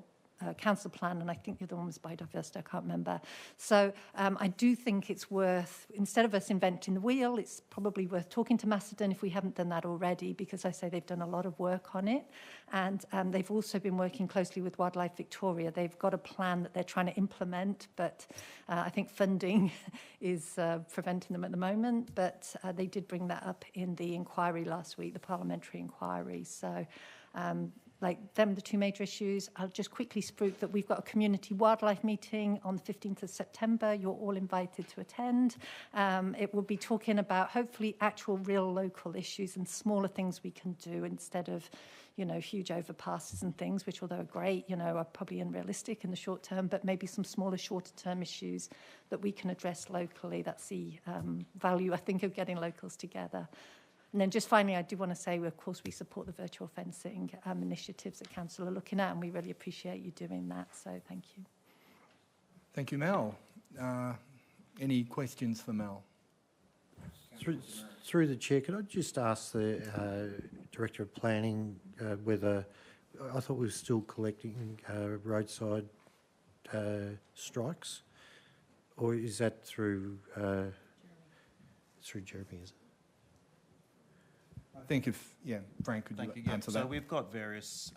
council plan, and I think the other one was biodiversity, I can't remember. So I do think it's worth, instead of us inventing the wheel, it's probably worth talking to Macedon if we haven't done that already, because I say they've done a lot of work on it. And they've also been working closely with Wildlife Victoria. They've got a plan that they're trying to implement, but I think funding is preventing them at the moment. But they did bring that up in the inquiry last week, the parliamentary inquiry. So like them, the two major issues. I'll just quickly spruik that we've got a community wildlife meeting on the 15th of September. You're all invited to attend. It will be talking about hopefully actual real local issues and smaller things we can do instead of, you know, huge overpasses and things, which although are great, you know, are probably unrealistic in the short term, but maybe some smaller, shorter term issues that we can address locally. That's the value, I think, of getting locals together. And then just finally, I do want to say, of course, we support the virtual fencing initiatives that Council are looking at, and we really appreciate you doing that. So thank you. Thank you, Mel. Any questions for Mel? Through the chair, could I just ask the Director of Planning whether I thought we were still collecting roadside strikes, or is that through Jeremy? Is it? I think Frank, could you answer that? So we've got various.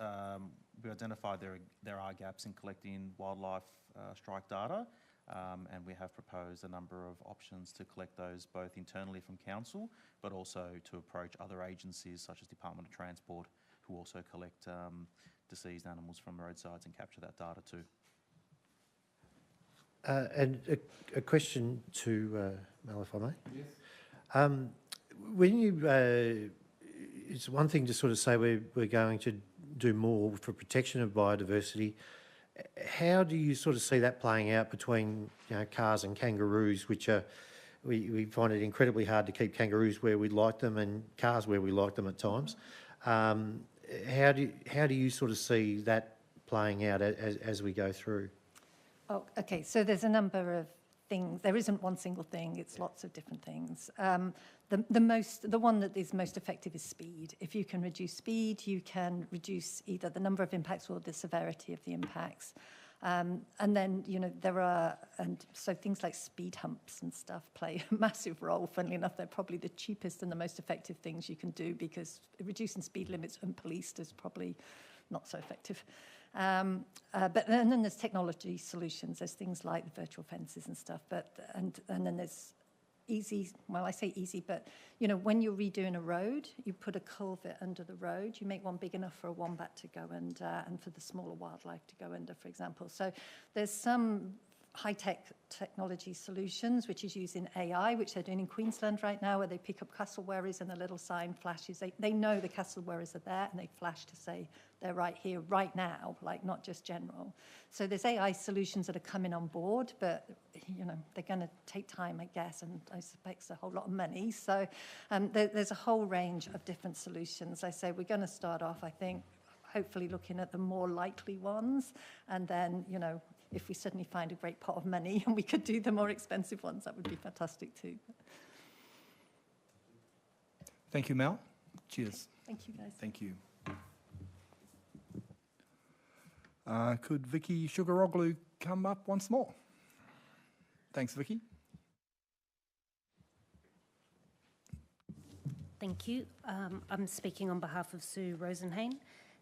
We identified there are gaps in collecting wildlife strike data. And we have proposed a number of options to collect those both internally from council, but also to approach other agencies such as Department of Transport, who also collect deceased animals from roadsides and capture that data too. And a question to Mel, if I may. Yes. When you, it's one thing to sort of say we're going to do more for protection of biodiversity. How do you sort of see that playing out between cars and kangaroos, which are, we find it incredibly hard to keep kangaroos where we like them and cars where we like them at times. How do you sort of see that playing out as we go through? Oh, okay, so there's a number of things. There isn't one single thing, it's lots of different things. The one that is most effective is speed. If you can reduce speed, you can reduce either the number of impacts or the severity of the impacts. And then, so things like speed humps and stuff play a massive role. Funnily enough, they're probably the cheapest and the most effective things you can do, because reducing speed limits unpoliced is probably not so effective. But then there's technology solutions. There's things like the virtual fences and stuff. And then there's easy. Well, I say easy, but when you're redoing a road, you put a culvert under the road. You make one big enough for a wombat to go under, and for the smaller wildlife to go under, for example. So there's some high-tech technology solutions, which is using AI, which they're doing in Queensland right now, where they pick up cassowaries and a little sign flashes. They know the cassowaries are there, and they flash to say they're right here, right now, like not just general. So there's AI solutions that are coming on board, but they're going to take time, I guess, and I suspect it's a whole lot of money. So there's a whole range of different solutions. I say we're going to start off, I think, hopefully looking at the more likely ones, and then, if we suddenly find a great pot of money and we could do the more expensive ones, that would be fantastic too. Thank you, Mel. Cheers. Thank you, guys. Thank you. Could Vicky Sugaroglu come up once more? Thanks, Vicky. Thank you. I'm speaking on behalf of Sue Rosenhain.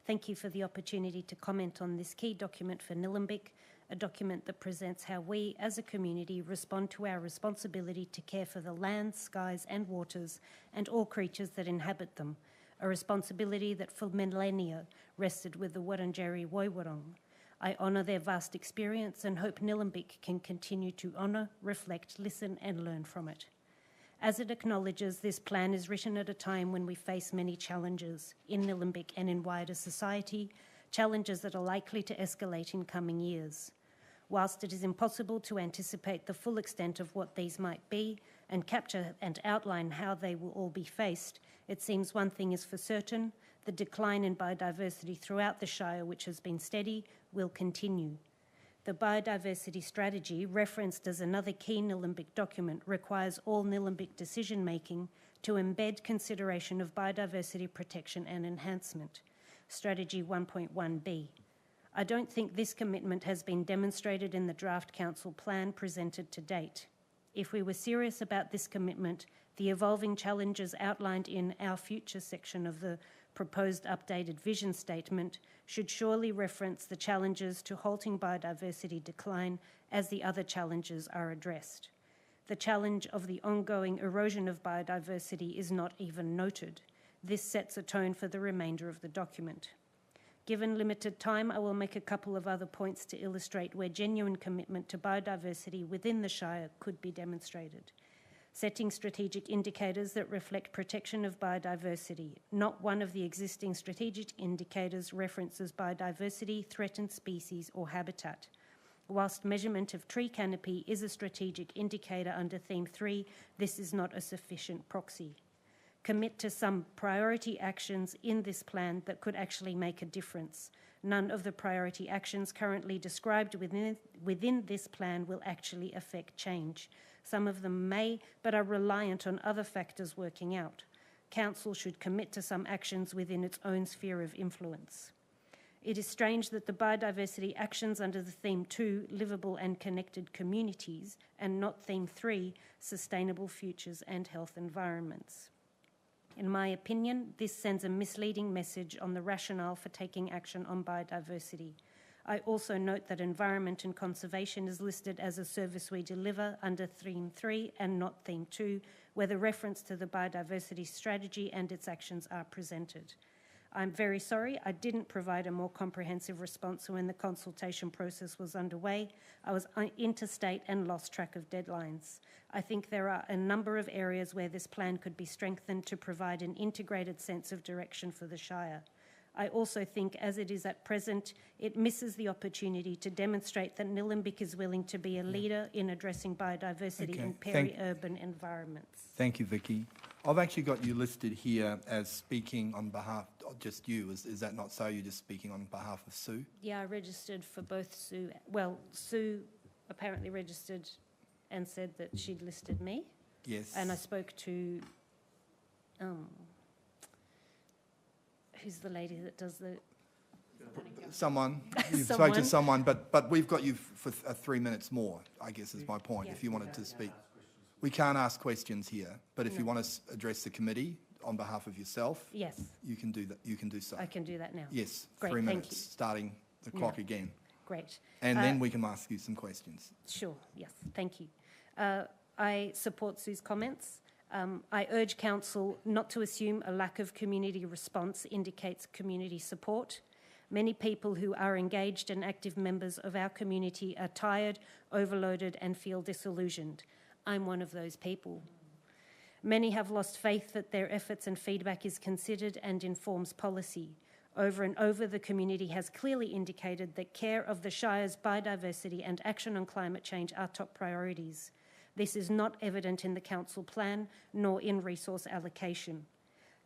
Thank you for the opportunity to comment on this key document for Nillumbik, a document that presents how we as a community respond to our responsibility to care for the land, skies and waters and all creatures that inhabit them, a responsibility that for millennia rested with the Wurundjeri Woiwurrung. I honour their vast experience and hope Nillumbik can continue to honour, reflect, listen and learn from it. As it acknowledges, this plan is written at a time when we face many challenges in Nillumbik and in wider society, challenges that are likely to escalate in coming years. Whilst it is impossible to anticipate the full extent of what these might be and capture and outline how they will all be faced, it seems one thing is for certain: the decline in biodiversity throughout the Shire, which has been steady, will continue. The biodiversity strategy, referenced as another key Nillumbik document, requires all Nillumbik decision-making to embed consideration of biodiversity protection and enhancement. Strategy 1.1b. I don't think this commitment has been demonstrated in the draft council plan presented to date. If we were serious about this commitment, the evolving challenges outlined in our future section of the proposed updated vision statement should surely reference the challenges to halting biodiversity decline as the other challenges are addressed. The challenge of the ongoing erosion of biodiversity is not even noted. This sets a tone for the remainder of the document. Given limited time, I will make a couple of other points to illustrate where genuine commitment to biodiversity within the Shire could be demonstrated. Setting strategic indicators that reflect protection of biodiversity. Not one of the existing strategic indicators references biodiversity, threatened species or habitat. Whilst measurement of tree canopy is a strategic indicator under Theme 3, this is not a sufficient proxy. Commit to some priority actions in this plan that could actually make a difference. none of the priority actions currently described within this plan will actually affect change. Some of them may, but are reliant on other factors working out. Council should commit to some actions within its own sphere of influence. It is strange that the biodiversity actions under the Theme 2, Livable and Connected Communities, and not Theme 3, Sustainable Futures and Health Environments. In my opinion, this sends a misleading message on the rationale for taking action on biodiversity. I also note that environment and conservation is listed as a service we deliver under Theme 3 and not Theme 2, where the reference to the biodiversity strategy and its actions are presented. I'm very sorry I didn't provide a more comprehensive response when the consultation process was underway. I was interstate and lost track of deadlines. I think there are a number of areas where this plan could be strengthened to provide an integrated sense of direction for the Shire. I also think, as it is at present, it misses the opportunity to demonstrate that Nillumbik is willing to be a leader in addressing biodiversity in peri-urban environments. Thank you, Vicky. I've actually got you listed here as speaking on behalf of just you. Is that not so? You're just speaking on behalf of Sue? Yeah, I registered for both Sue. Well, Sue apparently registered and said that she'd listed me. Yes. And I spoke to, who's the lady that does the... Someone. You spoke to someone, but we've got you for 3 minutes more, I guess is my point, if you wanted to speak. We can't ask questions here, but if you want to address the committee on behalf of yourself, yes, you can do that. You can do so. I can do that now. Yes, great, 3 minutes, thank you. starting the clock again. Great. And then we can ask you some questions. Sure, yes, thank you. I support Sue's comments. I urge Council not to assume a lack of community response indicates community support. Many people who are engaged and active members of our community are tired, overloaded, and feel disillusioned. I'm one of those people. Many have lost faith that their efforts and feedback is considered and informs policy. Over and over, the community has clearly indicated that care of the Shire's biodiversity and action on climate change are top priorities. This is not evident in the Council plan, nor in resource allocation.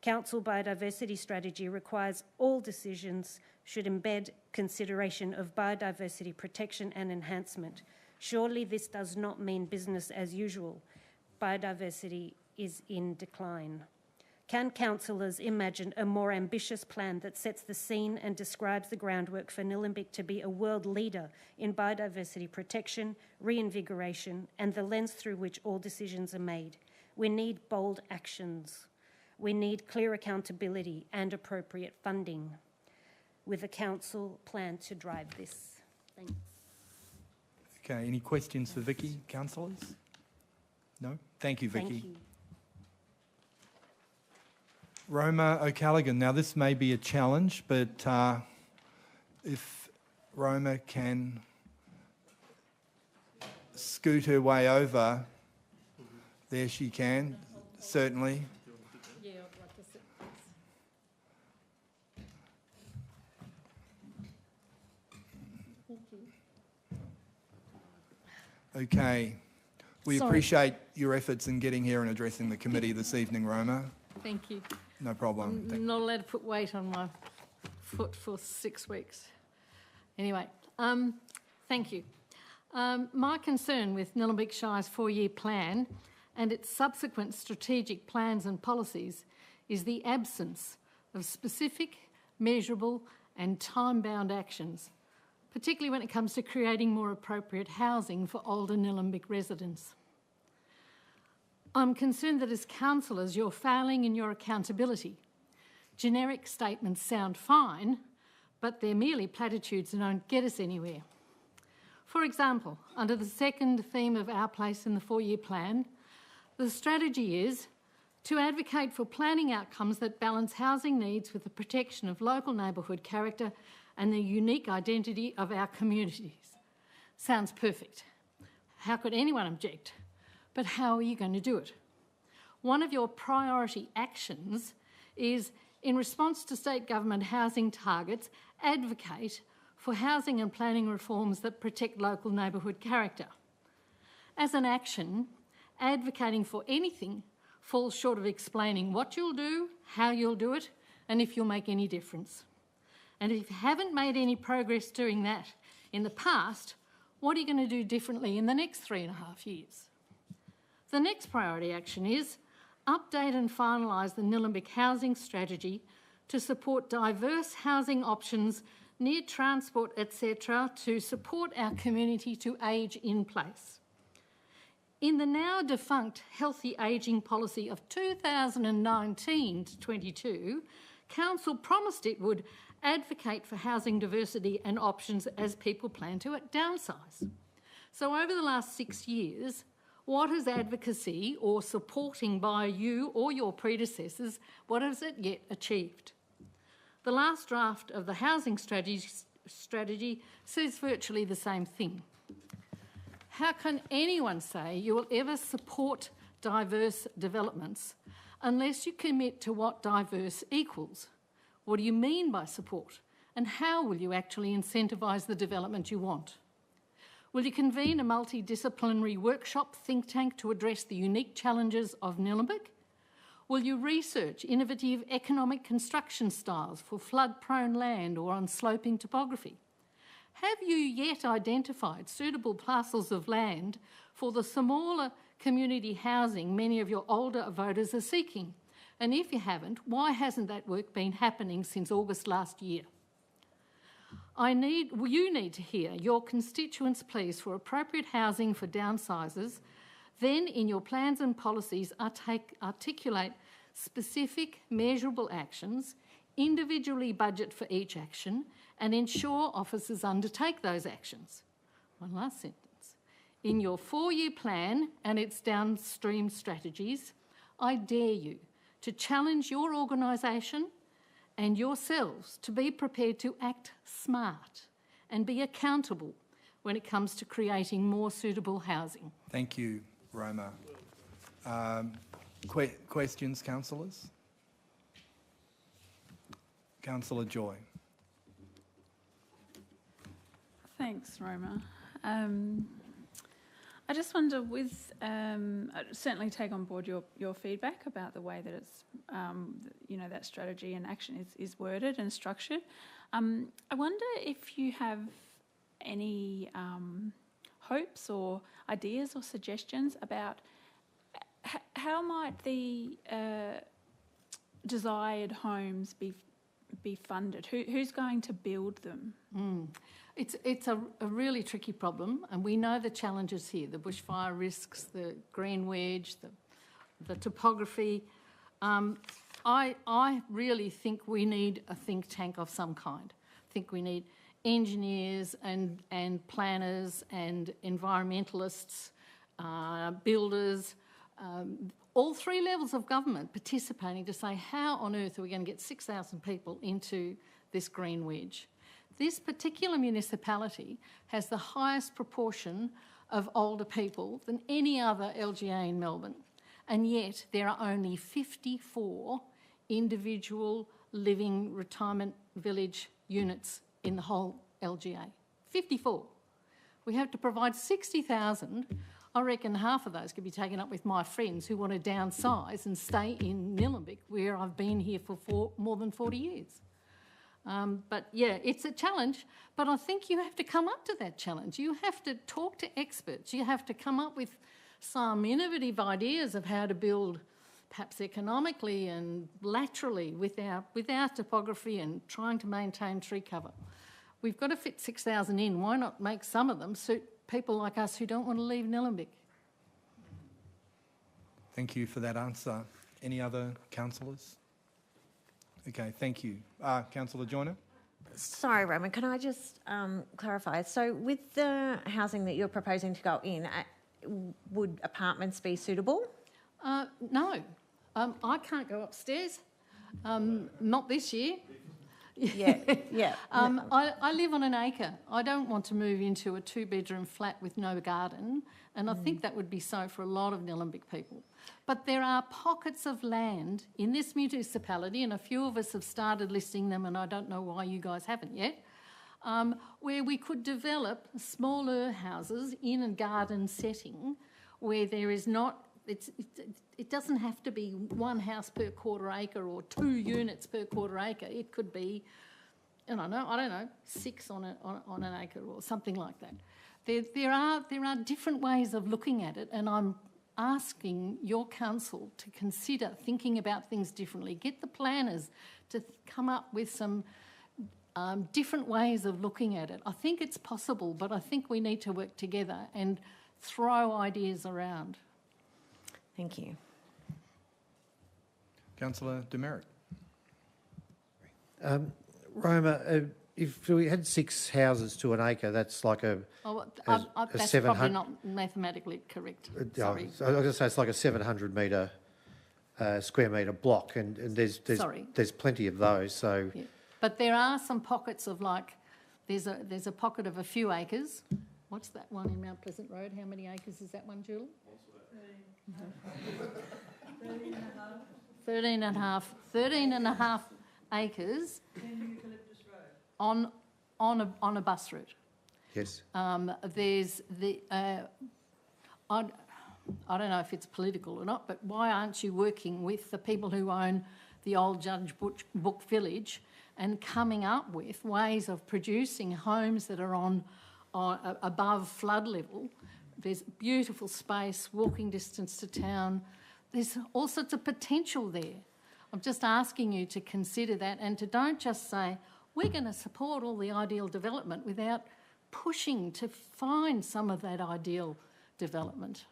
Council biodiversity strategy requires all decisions should embed consideration of biodiversity protection and enhancement. Surely this does not mean business as usual. Biodiversity is in decline. Can councillors imagine a more ambitious plan that sets the scene and describes the groundwork for Nillumbik to be a world leader in biodiversity protection, reinvigoration, and the lens through which all decisions are made? We need bold actions. We need clear accountability and appropriate funding, with a council plan to drive this. Thanks. Okay, any questions for Vicky, councillors? No? Thank you, Vicky. Thank you. Roma O'Callaghan. Now, this may be a challenge, but if Roma can scoot her way over, there she can, certainly. Yeah, I'd like to sit, please. Thank you. Okay. We appreciate your efforts in getting here and addressing the committee this evening, Roma. Thank you. No problem. I'm not allowed to put weight on my foot for 6 weeks. Anyway, thank you. My concern with Nillumbik Shire's 4-year plan and its subsequent strategic plans and policies is the absence of specific, measurable and time-bound actions, particularly when it comes to creating more appropriate housing for older Nillumbik residents. I'm concerned that as councillors you're failing in your accountability. Generic statements sound fine, but they're merely platitudes and don't get us anywhere. For example, under the second theme of our place in the 4-year plan, the strategy is to advocate for planning outcomes that balance housing needs with the protection of local neighbourhood character and the unique identity of our communities. Sounds perfect. How could anyone object? But how are you going to do it? One of your priority actions is, in response to state government housing targets, advocate for housing and planning reforms that protect local neighbourhood character. As an action, advocating for anything falls short of explaining what you'll do, how you'll do it, and if you'll make any difference. And if you haven't made any progress doing that in the past, what are you going to do differently in the next 3.5 years? The next priority action is update and finalise the Nillumbik housing strategy to support diverse housing options near transport, etc., to support our community to age in place. In the now defunct Healthy Ageing Policy of 2019 to 22, Council promised it would advocate for housing diversity and options as people plan to downsize. So over the last 6 years, what has advocacy or supporting by you or your predecessors, what has it yet achieved? The last draft of the housing strategy says virtually the same thing. How can anyone say you will ever support diverse developments unless you commit to what diverse equals? What do you mean by support? And how will you actually incentivise the development you want? Will you convene a multidisciplinary workshop think tank to address the unique challenges of Nillumbik? Will you research innovative economic construction styles for flood-prone land or on sloping topography? Have you yet identified suitable parcels of land for the smaller community housing many of your older voters are seeking? And if you haven't, why hasn't that work been happening since August last year? You need to hear your constituents' pleas for appropriate housing for downsizers. Then, in your plans and policies, articulate specific, measurable actions, individually budget for each action, and ensure officers undertake those actions. One last sentence. In your 4-year plan and its downstream strategies, I dare you to challenge your organisation and yourselves to be prepared to act smart and be accountable when it comes to creating more suitable housing. Thank you, Roma. Questions, councillors? Councillor Joy. Thanks, Roma. I just wonder, I certainly take on board your feedback about the way that it's, that strategy and action is worded and structured. I wonder if you have any hopes or ideas or suggestions about how might the desired homes be funded? Who's going to build them? It's a really tricky problem, and we know the challenges here, the bushfire risks, the green wedge, the topography. I really think we need a think tank of some kind. I think we need engineers and planners and environmentalists, builders, all 3 levels of government participating to say, how on earth are we going to get 6,000 people into this green wedge? This particular municipality has the highest proportion of older people than any other LGA in Melbourne, and yet there are only 54 individual living retirement village units in the whole LGA. 54. We have to provide 60,000. I reckon half of those could be taken up with my friends who want to downsize and stay in Nillumbik, where I've been here for more than 40 years. But yeah, it's a challenge, but I think you have to come up to that challenge. You have to talk to experts. You have to come up with some innovative ideas of how to build, perhaps economically and laterally with our topography and trying to maintain tree cover. We've got to fit 6,000 in. Why not make some of them suit people like us who don't want to leave Nillumbik? Thank you for that answer. Any other councillors? Okay, thank you. Councillor Joyner? Sorry, Roman, can I just clarify? So with the housing that you're proposing to go in, would apartments be suitable? No. I can't go upstairs. Not this year. Yeah. I live on an acre. I don't want to move into a 2-bedroom flat with no garden, and I think that would be so for a lot of Nillumbik people. But there are pockets of land in this municipality, and a few of us have started listing them, and I don't know why you guys haven't yet, where we could develop smaller houses in a garden setting where there is not, it doesn't have to be 1 house per quarter acre or 2 units per quarter acre. It could be I don't know, 6 on an acre or something like that. There are different ways of looking at it, and I'm asking your council to consider thinking about things differently. Get the planners to come up with some different ways of looking at it. I think it's possible, but I think we need to work together and throw ideas around. Thank you. Councillor Demerit. Roma, if we had 6 houses to an acre, that's like That's 700 probably not mathematically correct. Sorry. I was going to say it's like a 700 metre square metre block, and there's plenty of those. So, yeah. But there are some pockets of there's a pocket of a few acres. What's that one in Mount Pleasant Road? How many acres is that one, Julie? 13 and a half acres on a bus route. Yes. There's the I don't know if it's political or not, but why aren't you working with the people who own the old Judge Book Village and coming up with ways of producing homes that are on above flood level? There's beautiful space, walking distance to town. There's all sorts of potential there. I'm just asking you to consider that and to don't just say, we're going to support all the ideal development without pushing to find some of that ideal development.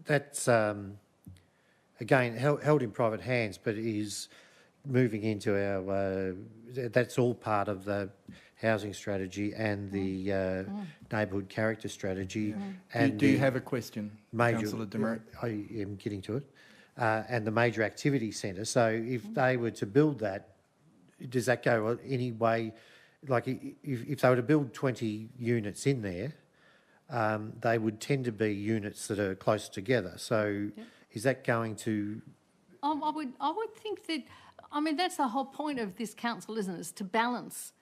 That's, again, held in private hands, but is moving into our... that's all part of the housing strategy and the neighbourhood character strategy. Yeah. And do you have a question, Councillor Demerit? I am getting to it. And the major activity centre. So if they were to build that, does that go any way? Like if they were to build 20 units in there, they would tend to be units that are close together. So is that going to... I would think that, I mean, that's the whole point of this council, isn't it? Is to balance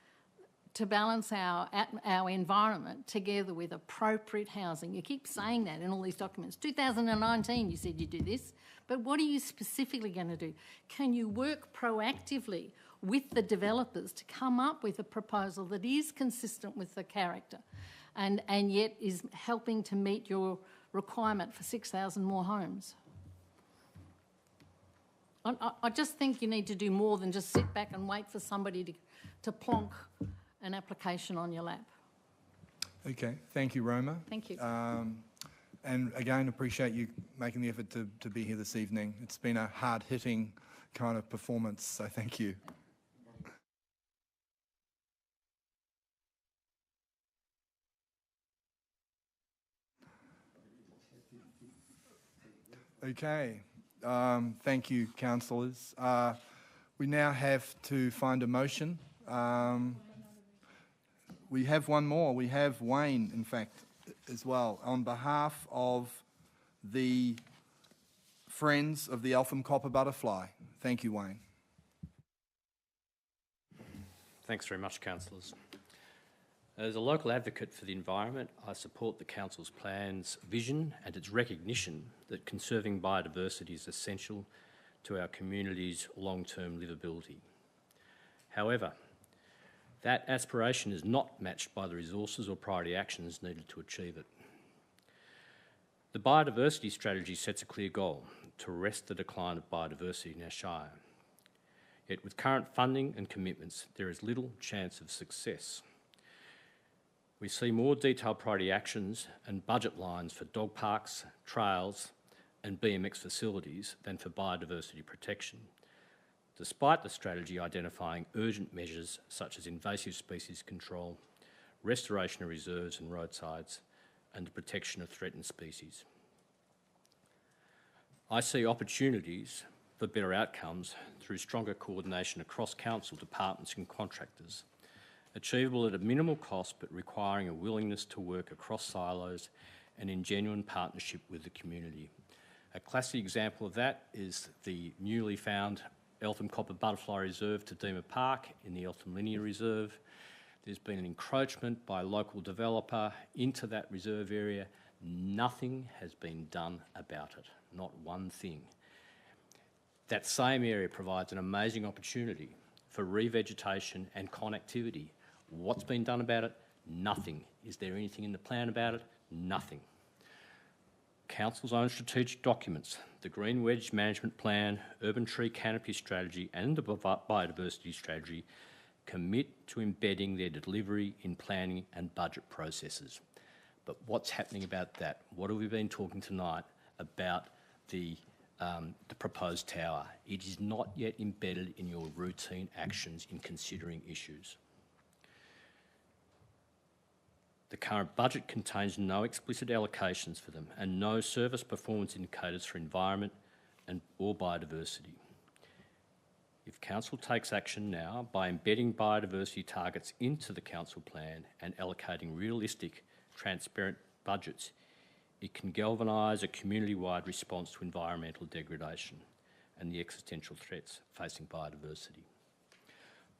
our environment together with appropriate housing. You keep saying that in all these documents. 2019 you said you'd do this, but what are you specifically going to do? Can you work proactively with the developers to come up with a proposal that is consistent with the character and yet is helping to meet your requirement for 6,000 more homes? I just think you need to do more than just sit back and wait for somebody to plonk an application on your lap. Okay, thank you, Roma. Thank you. And again, appreciate you making the effort to be here this evening. It's been a hard-hitting kind of performance, so thank you. Okay, thank you, councillors. We now have to find a motion. We have one more. We have Wayne, in fact, as well, on behalf of the Friends of the Eltham Copper Butterfly. Thank you, Wayne. Thanks very much, councillors. As a local advocate for the environment, I support the council's plan's vision and its recognition that conserving biodiversity is essential to our community's long-term livability. However, that aspiration is not matched by the resources or priority actions needed to achieve it. The biodiversity strategy sets a clear goal: to arrest the decline of biodiversity in our shire. Yet with current funding and commitments, there is little chance of success. We see more detailed priority actions and budget lines for dog parks, trails and BMX facilities than for biodiversity protection, despite the strategy identifying urgent measures such as invasive species control, restoration of reserves and roadsides, and the protection of threatened species. I see opportunities for better outcomes through stronger coordination across council departments and contractors, achievable at a minimal cost but requiring a willingness to work across silos and in genuine partnership with the community. A classic example of that is the newly found Eltham Copper Butterfly Reserve to Deema Park in the Eltham Linear Reserve. There's been an encroachment by a local developer into that reserve area. Nothing has been done about it, not one thing. That same area provides an amazing opportunity for revegetation and connectivity. What's been done about it? Nothing. Is there anything in the plan about it? Nothing. Council's own strategic documents, the Green Wedge Management Plan, Urban Tree Canopy Strategy and the Biodiversity Strategy commit to embedding their delivery in planning and budget processes. But what's happening about that? What have we been talking tonight about the proposed tower? It is not yet embedded in your routine actions in considering issues. The current budget contains no explicit allocations for them and no service performance indicators for environment or biodiversity. If Council takes action now by embedding biodiversity targets into the Council plan and allocating realistic, transparent budgets, it can galvanise a community-wide response to environmental degradation and the existential threats facing biodiversity.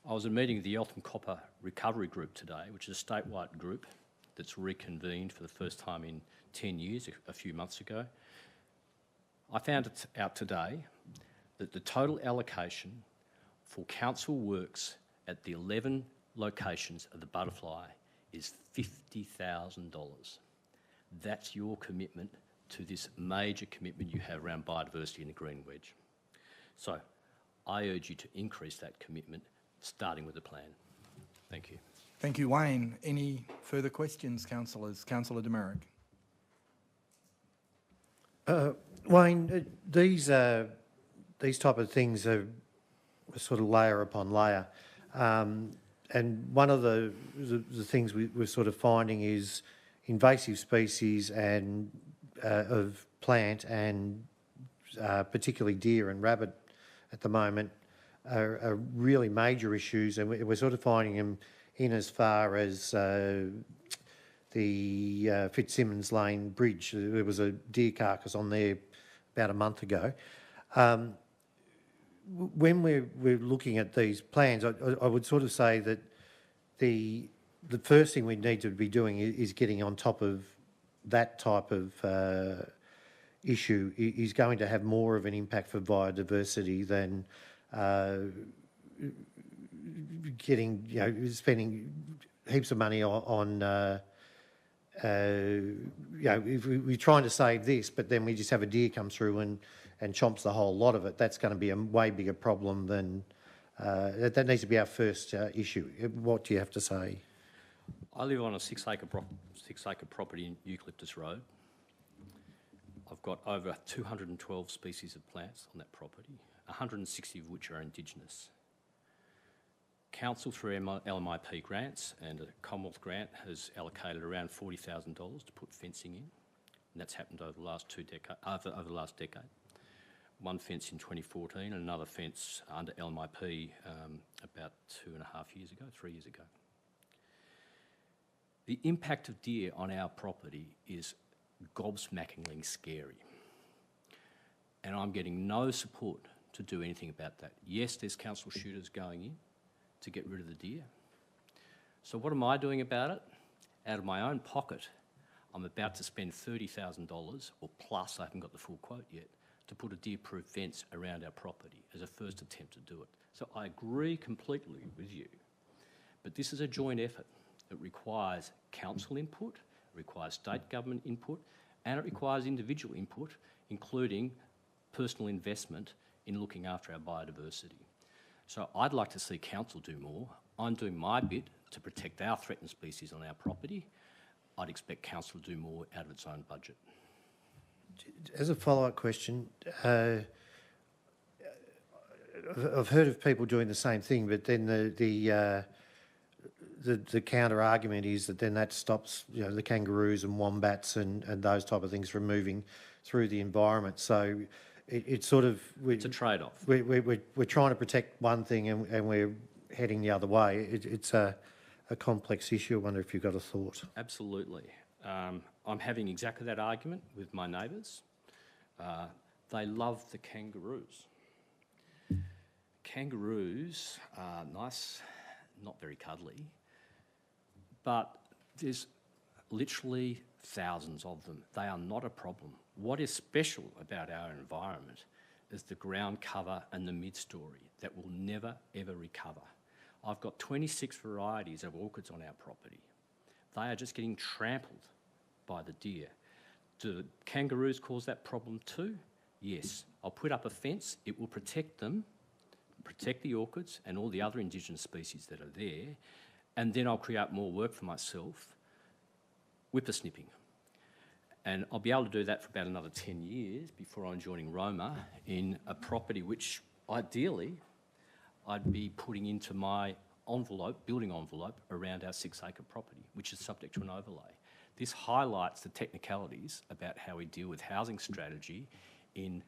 I was at a meeting of the Eltham Copper Recovery Group today, which is a statewide group that's reconvened for the first time in 10 years, a few months ago. I found it out today that the total allocation for council works at the 11 locations of the Butterfly is $50,000. That's your commitment to this major commitment you have around biodiversity in the Green Wedge. So I urge you to increase that commitment, starting with the plan. Thank you. Thank you, Wayne. Any further questions, councillors? Councillor Demerick. Wayne, these type of things are sort of layer upon layer. And one of the things we're sort of finding is invasive species and of plant and particularly deer and rabbit at the moment are really major issues, and we're sort of finding them in as far as the Fitzsimmons Lane Bridge. There was a deer carcass on there about a month ago. When we're looking at these plans, I would sort of say that the first thing we need to be doing is getting on top of that type of issue. Is going to have more of an impact for biodiversity than getting, spending heaps of money on if we're trying to save this, but then we just have a deer come through and chomps the whole lot of it. That's going to be a way bigger problem than that needs to be our first issue. What do you have to say? I live on a six-acre property in Eucalyptus Road. I've got over 212 species of plants on that property, 160 of which are indigenous. Council, through LMIP grants and a Commonwealth grant, has allocated around $40,000 to put fencing in, and that's happened over the last over the last decade. One fence in 2014 and another fence under LMIP about 3 years ago. The impact of deer on our property is gobsmackingly scary, and I'm getting no support to do anything about that. Yes, there's council shooters going in to get rid of the deer. So what am I doing about it? Out of my own pocket, I'm about to spend $30,000 or plus, I haven't got the full quote yet, to put a deer-proof fence around our property as a first attempt to do it. So I agree completely with you, but this is a joint effort. It requires council input, it requires state government input, and it requires individual input, including personal investment in looking after our biodiversity. So I'd like to see council do more. I'm doing my bit to protect our threatened species on our property. I'd expect council to do more out of its own budget. As a follow-up question, I've heard of people doing the same thing, but then the counter argument is that then that stops, the kangaroos and wombats and those type of things from moving through the environment. So it's sort of it's a trade-off. We're trying to protect one thing and we're heading the other way. It's a complex issue. I wonder if you've got a thought. Absolutely. I'm having exactly that argument with my neighbours. They love the kangaroos. Kangaroos are nice, not very cuddly, but there's literally thousands of them. They are not a problem. What is special about our environment is the ground cover and the mid-story that will never, ever recover. I've got 26 varieties of orchids on our property. They are just getting trampled by the deer. Do the kangaroos cause that problem too? Yes. I'll put up a fence. It will protect them, protect the orchids and all the other indigenous species that are there, and then I'll create more work for myself, whippersnipping. And I'll be able to do that for about another 10 years before I'm joining Roma in a property which ideally I'd be putting into my envelope, building envelope, around our 6-acre property, which is subject to an overlay. This highlights the technicalities about how we deal with housing strategy in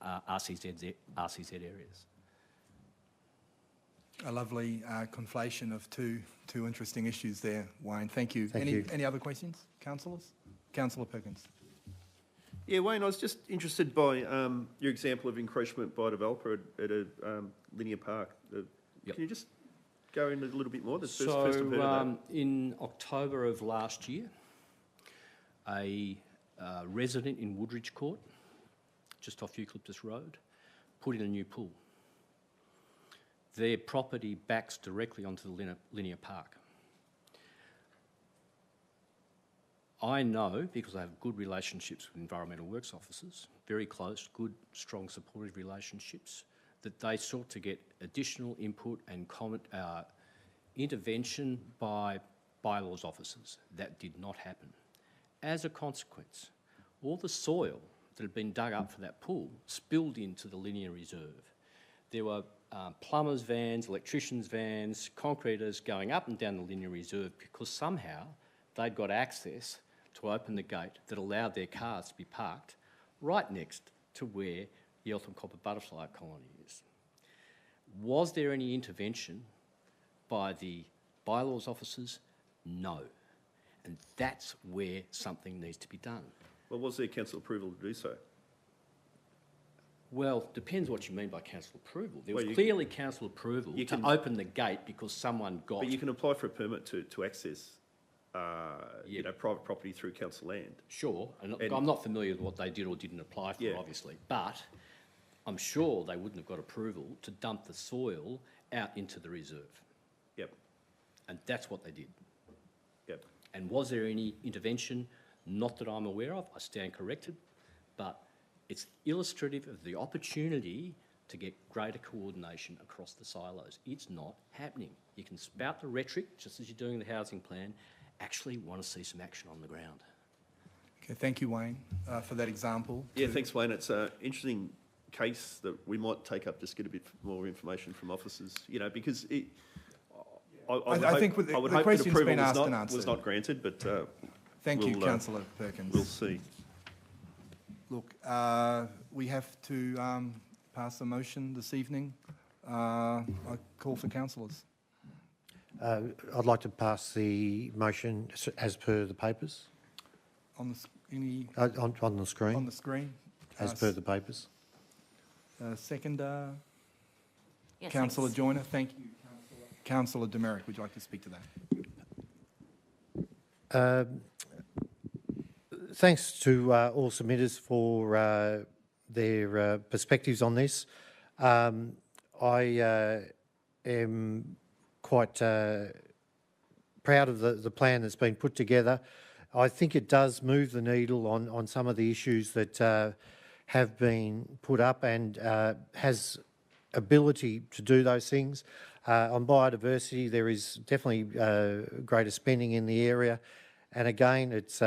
RCZ areas. A lovely conflation of two interesting issues there, Wayne. Thank you. Thank you. Any other questions, councillors? Councillor Perkins. Yeah, Wayne, I was just interested by your example of encroachment by a developer at a linear park. Can you just go into a little bit more? First I've heard of that. In October of last year, a resident in Woodridge Court, just off Eucalyptus Road, put in a new pool. Their property backs directly onto the linear park. I know, because I have good relationships with environmental works officers, very close, good, strong, supportive relationships, that they sought to get additional input and comment, intervention by bylaws officers. That did not happen. As a consequence, all the soil that had been dug up for that pool spilled into the linear reserve. There were plumbers' vans, electricians' vans, concreters going up and down the linear reserve because somehow they'd got access to open the gate that allowed their cars to be parked right next to where the Eltham Copper Butterfly colony is. Was there any intervention by the bylaws officers? No. And that's where something needs to be done. Well, was there council approval to do so? Well, depends what you mean by council approval. There was clearly council approval to open the gate because someone got... But you can apply for a permit to access private property through council land. Sure, and I'm not familiar with what they did or didn't apply for, obviously, but I'm sure they wouldn't have got approval to dump the soil out into the reserve. Yep. And that's what they did. Yep. And was there any intervention? Not that I'm aware of, I stand corrected, but it's illustrative of the opportunity to get greater coordination across the silos. It's not happening. You can spout the rhetoric, just as you're doing the housing plan, actually want to see some action on the ground. Okay, thank you, Wayne, for that example. Yeah, thanks, Wayne. It's an interesting case that we might take up, just get a bit more information from officers, because it... I think the question's been asked and answered. Was not granted, but thank you, Councillor Perkins. We'll see. Look, we have to pass a motion this evening. I call for councillors. I'd like to pass the motion as per the papers. On the on the screen. On the screen. As per the papers. Second, Yes, Councillor thanks. Joyner. Thank you, Councillor Demerick. Would you like to speak to that? Thanks to all submitters for their perspectives on this. I am quite proud of the plan that's been put together. I think it does move the needle on some of the issues that have been put up and has ability to do those things. On biodiversity, there is definitely greater spending in the area. And again, it's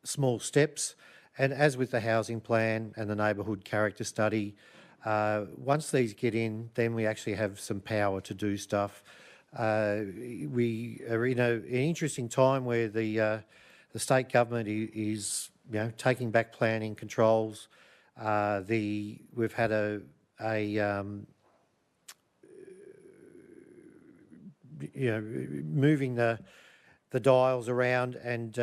small steps. And as with the housing plan and the neighbourhood character study, once these get in, then we actually have some power to do stuff. We are in an interesting time where the state government is, taking back planning controls. We've had moving the dials around and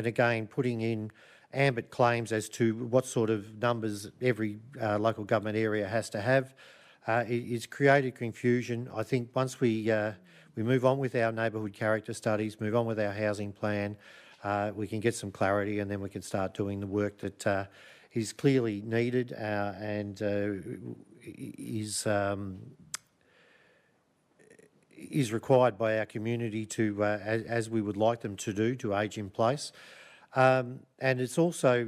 again putting in ambit claims as to what sort of numbers every local government area has to have. It's created confusion. I think once we move on with our neighbourhood character studies, move on with our housing plan, we can get some clarity and then we can start doing the work that is clearly needed and is required by our community to, as we would like them to do, to age in place. And it's also,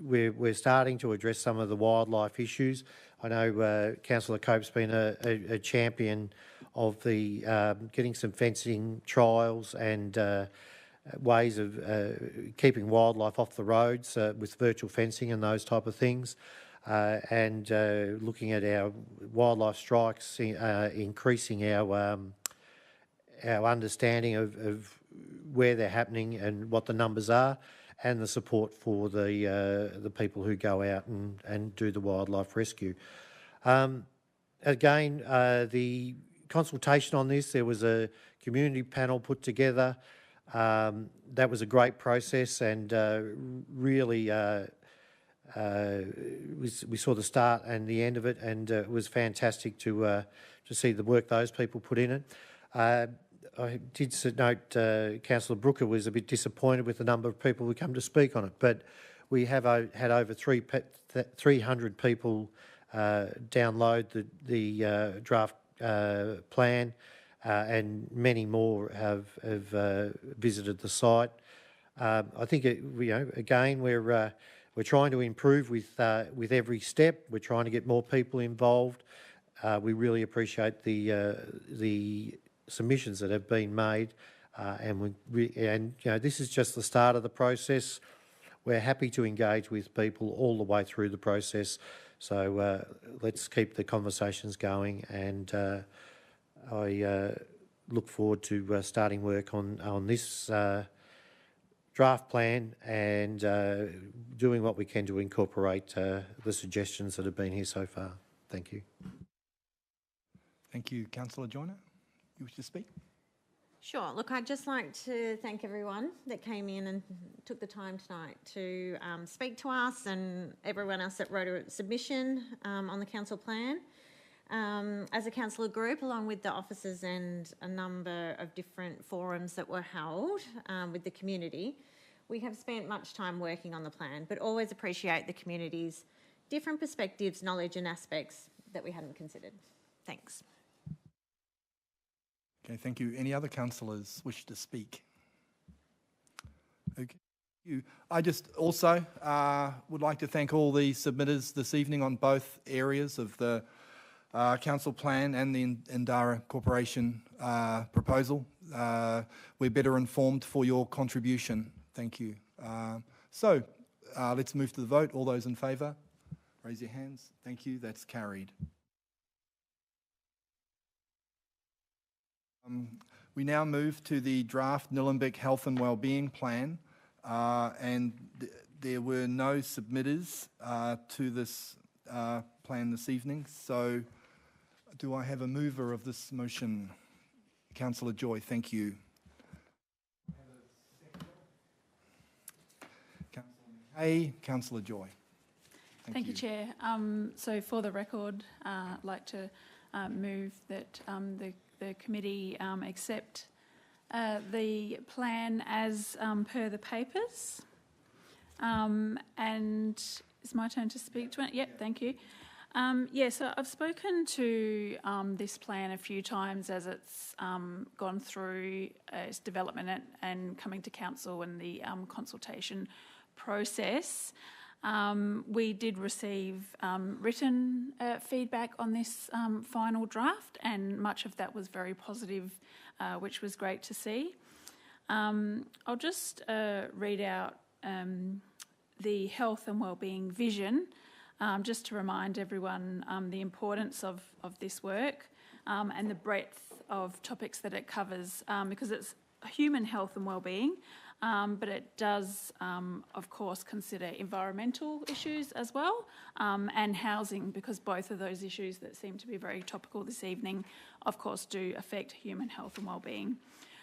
we're starting to address some of the wildlife issues. I know Councillor Cope's been a champion of the getting some fencing trials and ways of keeping wildlife off the roads with virtual fencing and those type of things. And looking at our wildlife strikes, increasing our understanding of where they're happening and what the numbers are, and the support for the people who go out and do the wildlife rescue. Again, the consultation on this, there was a community panel put together. That was a great process, and really we saw the start and the end of it, and it was fantastic to see the work those people put in it. I did note Councillor Brooker was a bit disappointed with the number of people who come to speak on it, but we have had over 300 people download the draft plan, and many more have visited the site. I think again we're trying to improve with every step. We're trying to get more people involved. We really appreciate the submissions that have been made, and this is just the start of the process. We're happy to engage with people all the way through the process. So let's keep the conversations going, and I look forward to starting work on this draft plan and doing what we can to incorporate the suggestions that have been here so far. Thank you. Thank you. Councillor Joyner, you wish to speak? Sure. Look, I'd just like to thank everyone that came in and took the time tonight to speak to us, and everyone else that wrote a submission on the council plan. As a councillor group, along with the officers and a number of different forums that were held with the community, we have spent much time working on the plan, but always appreciate the community's different perspectives, knowledge and aspects that we hadn't considered. Thanks. Okay, thank you. Any other councillors wish to speak? Okay. I just also would like to thank all the submitters this evening on both areas of the council plan and the Indara Corporation proposal. We're better informed for your contribution. Thank you. So let's move to the vote. All those in favour, raise your hands. Thank you. That's carried. We now move to the draft Nillumbik Health and Wellbeing Plan, and there were no submitters to this plan this evening. So do I have a mover of this motion? Councillor Joy, thank you. Councillor McKay, Councillor Joy. Thank you, Chair. So for the record, I'd like to move that the committee accept the plan as per the papers. And it's my turn to speak to it. Yep, thank you. So I've spoken to this plan a few times as it's gone through its development and coming to council and the consultation process. We did receive written feedback on this final draft, and much of that was very positive, which was great to see. I'll just read out the health and wellbeing vision, just to remind everyone the importance of this work and the breadth of topics that it covers, because it's human health and wellbeing, but it does, of course, consider environmental issues as well, and housing, because both of those issues that seem to be very topical this evening, of course, do affect human health and wellbeing.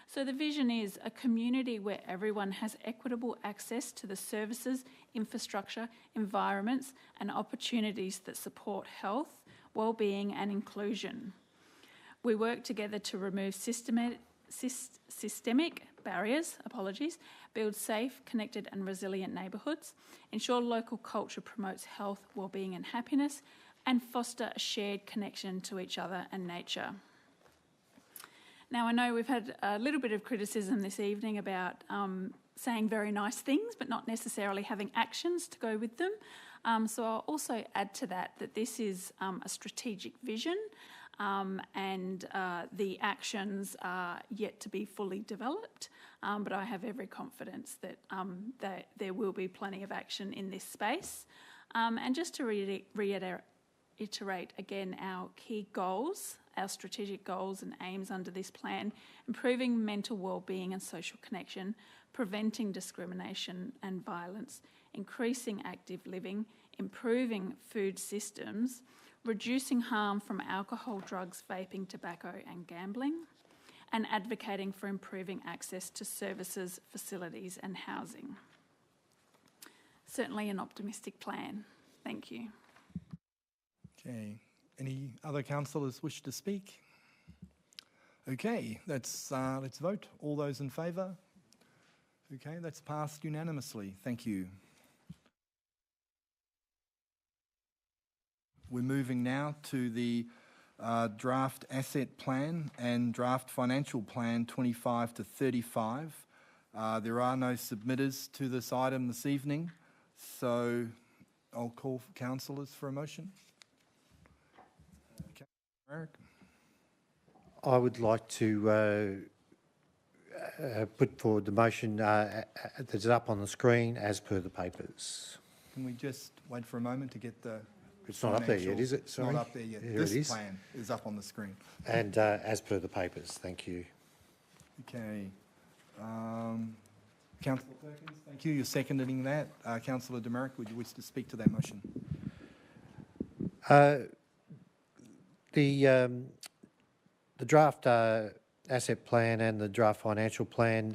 So the vision is a community where everyone has equitable access to the services, infrastructure, environments and opportunities that support health, wellbeing and inclusion. We work together to remove systemic barriers, build safe, connected and resilient neighbourhoods, ensure local culture promotes health, wellbeing and happiness, and foster a shared connection to each other and nature. Now, I know we've had a little bit of criticism this evening about saying very nice things but not necessarily having actions to go with them. So I'll also add to that this is a strategic vision and the actions are yet to be fully developed, but I have every confidence that there will be plenty of action in this space. And just to reiterate again our key goals, our strategic goals and aims under this plan: improving mental wellbeing and social connection, preventing discrimination and violence, increasing active living, improving food systems, reducing harm from alcohol, drugs, vaping, tobacco and gambling, and advocating for improving access to services, facilities and housing. Certainly an optimistic plan. Thank you. Okay. Any other councillors wish to speak? Okay, let's vote. All those in favour? Okay, that's passed unanimously. Thank you. We're moving now to the draft asset plan and draft financial plan 25 to 35. There are no submitters to this item this evening, so I'll call for councillors for a motion. Okay. Eric? I would like to put forward the motion that's up on the screen as per the papers. Can we just wait for a moment to get the... It's not up there yet, is it? Sorry. Not up there yet. Here This it is. plan is up on the screen. And as per the papers, thank you. Okay. Councillor Perkins, thank you. You're seconding that. Councillor Demerick, would you wish to speak to that motion? The draft asset plan and the draft financial plan,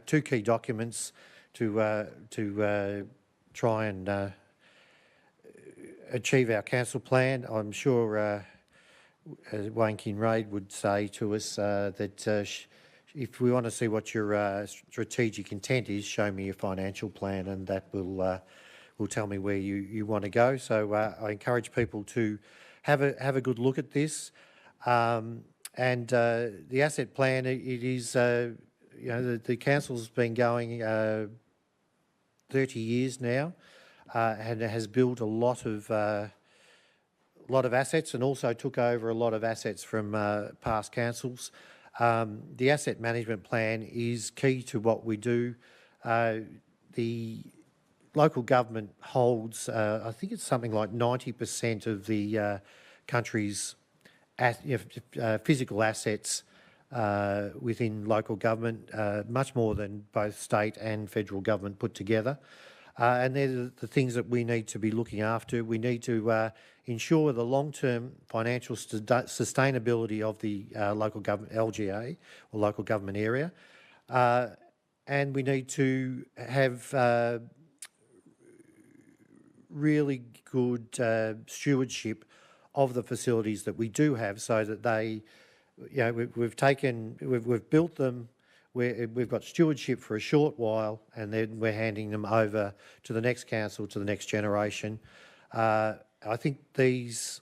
two key documents to try and achieve our council plan. I'm sure Wayne Kinraid would say to us that if we want to see what your strategic intent is, show me your financial plan, and that will tell me where you want to go. So I encourage people to have a good look at this. And the asset plan, it is the council's been going 30 years now. And it has built a lot of assets and also took over a lot of assets from past councils. The asset management plan is key to what we do. The local government holds, I think it's something like 90% of the country's physical assets within local government, much more than both state and federal government put together. And they're the things that we need to be looking after. We need to ensure the long-term financial sustainability of the local government, LGA, or local government area. And we need to have really good stewardship of the facilities that we do have, so that they, we've built them. We've got stewardship for a short while, and then we're handing them over to the next council, to the next generation. I think these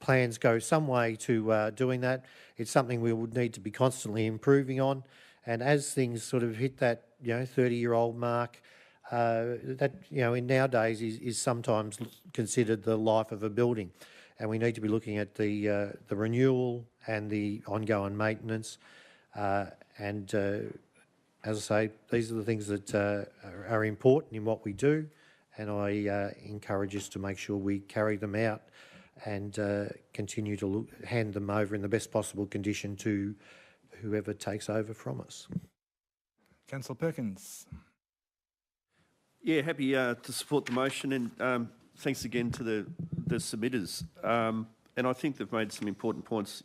plans go some way to doing that. It's something we would need to be constantly improving on. And as things sort of hit that 30-year-old mark, that in nowadays is sometimes considered the life of a building, and we need to be looking at the renewal and the ongoing maintenance. And as I say, these are the things that are important in what we do, and I encourage us to make sure we carry them out and continue to hand them over in the best possible condition to whoever takes over from us. Councillor Perkins. Yeah, happy to support the motion, and thanks again to the submitters. And I think they've made some important points,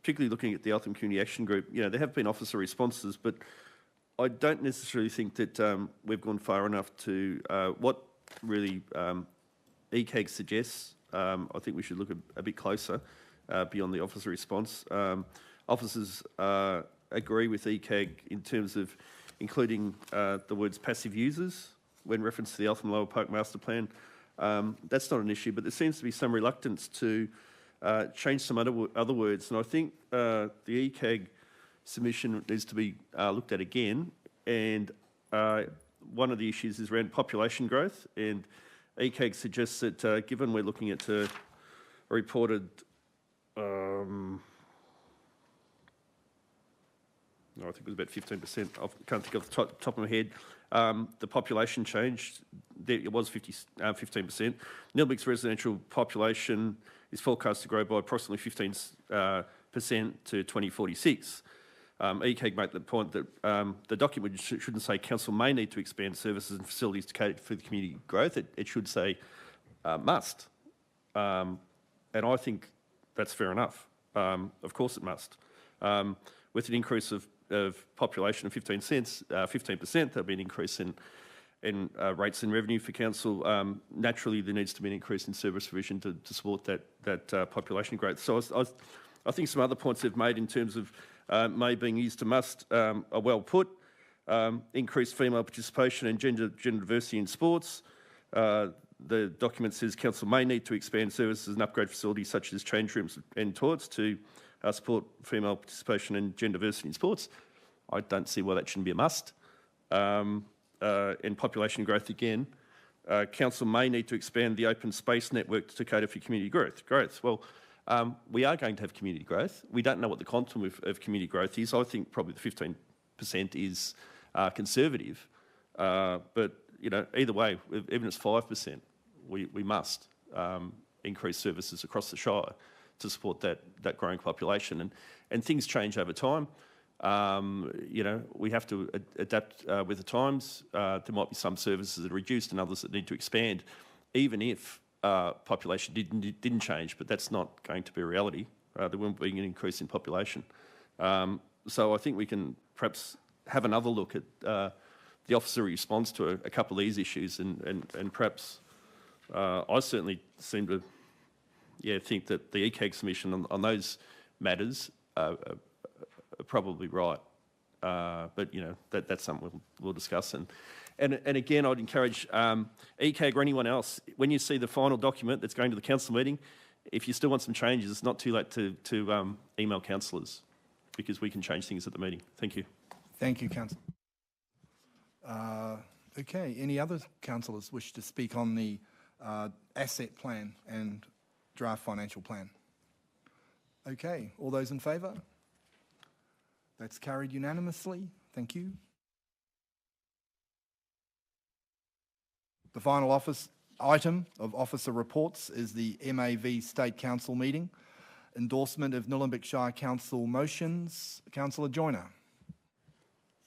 particularly looking at the Eltham Community Action Group. There have been officer responses, but I don't necessarily think that we've gone far enough to what really ECAG suggests. I think we should look a bit closer beyond the officer response. Officers agree with ECAG in terms of including the words passive users when reference to the Eltham Lower Park Master Plan. That's not an issue, but there seems to be some reluctance to change some other words, and I think the ECAG submission needs to be looked at again, and one of the issues is around population growth, and ECAG suggests that given we're looking at a reported I think it was about 15%. I can't think off the top of my head. The population changed. It was 15%. Nillumbik's residential population is forecast to grow by approximately 15% to 2046. ECAG made the point that the document shouldn't say council may need to expand services and facilities to cater for the community growth. It should say must. And I think that's fair enough. Of course it must. With an increase of population of 15%, there'll be an increase in rates and revenue for council. Naturally, there needs to be an increase in service provision to support that population growth. So I think some other points they've made in terms of may being used to must are well put. Increased female participation and gender diversity in sports. The document says council may need to expand services and upgrade facilities such as change rooms and toilets to support female participation and gender diversity in sports. I don't see why that shouldn't be a must. And population growth again. Council may need to expand the open space network to cater for community growth. Well, we are going to have community growth. We don't know what the quantum of community growth is. I think probably the 15% is conservative. But you know, either way, even if it's 5%, we must increase services across the Shire to support that growing population. And things change over time. You know, we have to adapt with the times. There might be some services that are reduced and others that need to expand, even if population didn't change, but that's not going to be a reality. There won't be an increase in population. So I think we can perhaps have another look at the officer response to a couple of these issues, and perhaps I certainly seem to think that the ECAG submission on those matters are probably right. But you know, that's something we'll discuss. And again, I'd encourage ECAG or anyone else, when you see the final document that's going to the council meeting, if you still want some changes, it's not too late to email councillors, because we can change things at the meeting. Thank you. Thank you, Councillor. Okay, any other councillors wish to speak on the asset plan and draft financial plan? Okay, all those in favour? That's carried unanimously. Thank you. The final item of officer reports is the MAV State Council meeting. Endorsement of Nillumbik Shire Council motions. Councillor Joyner.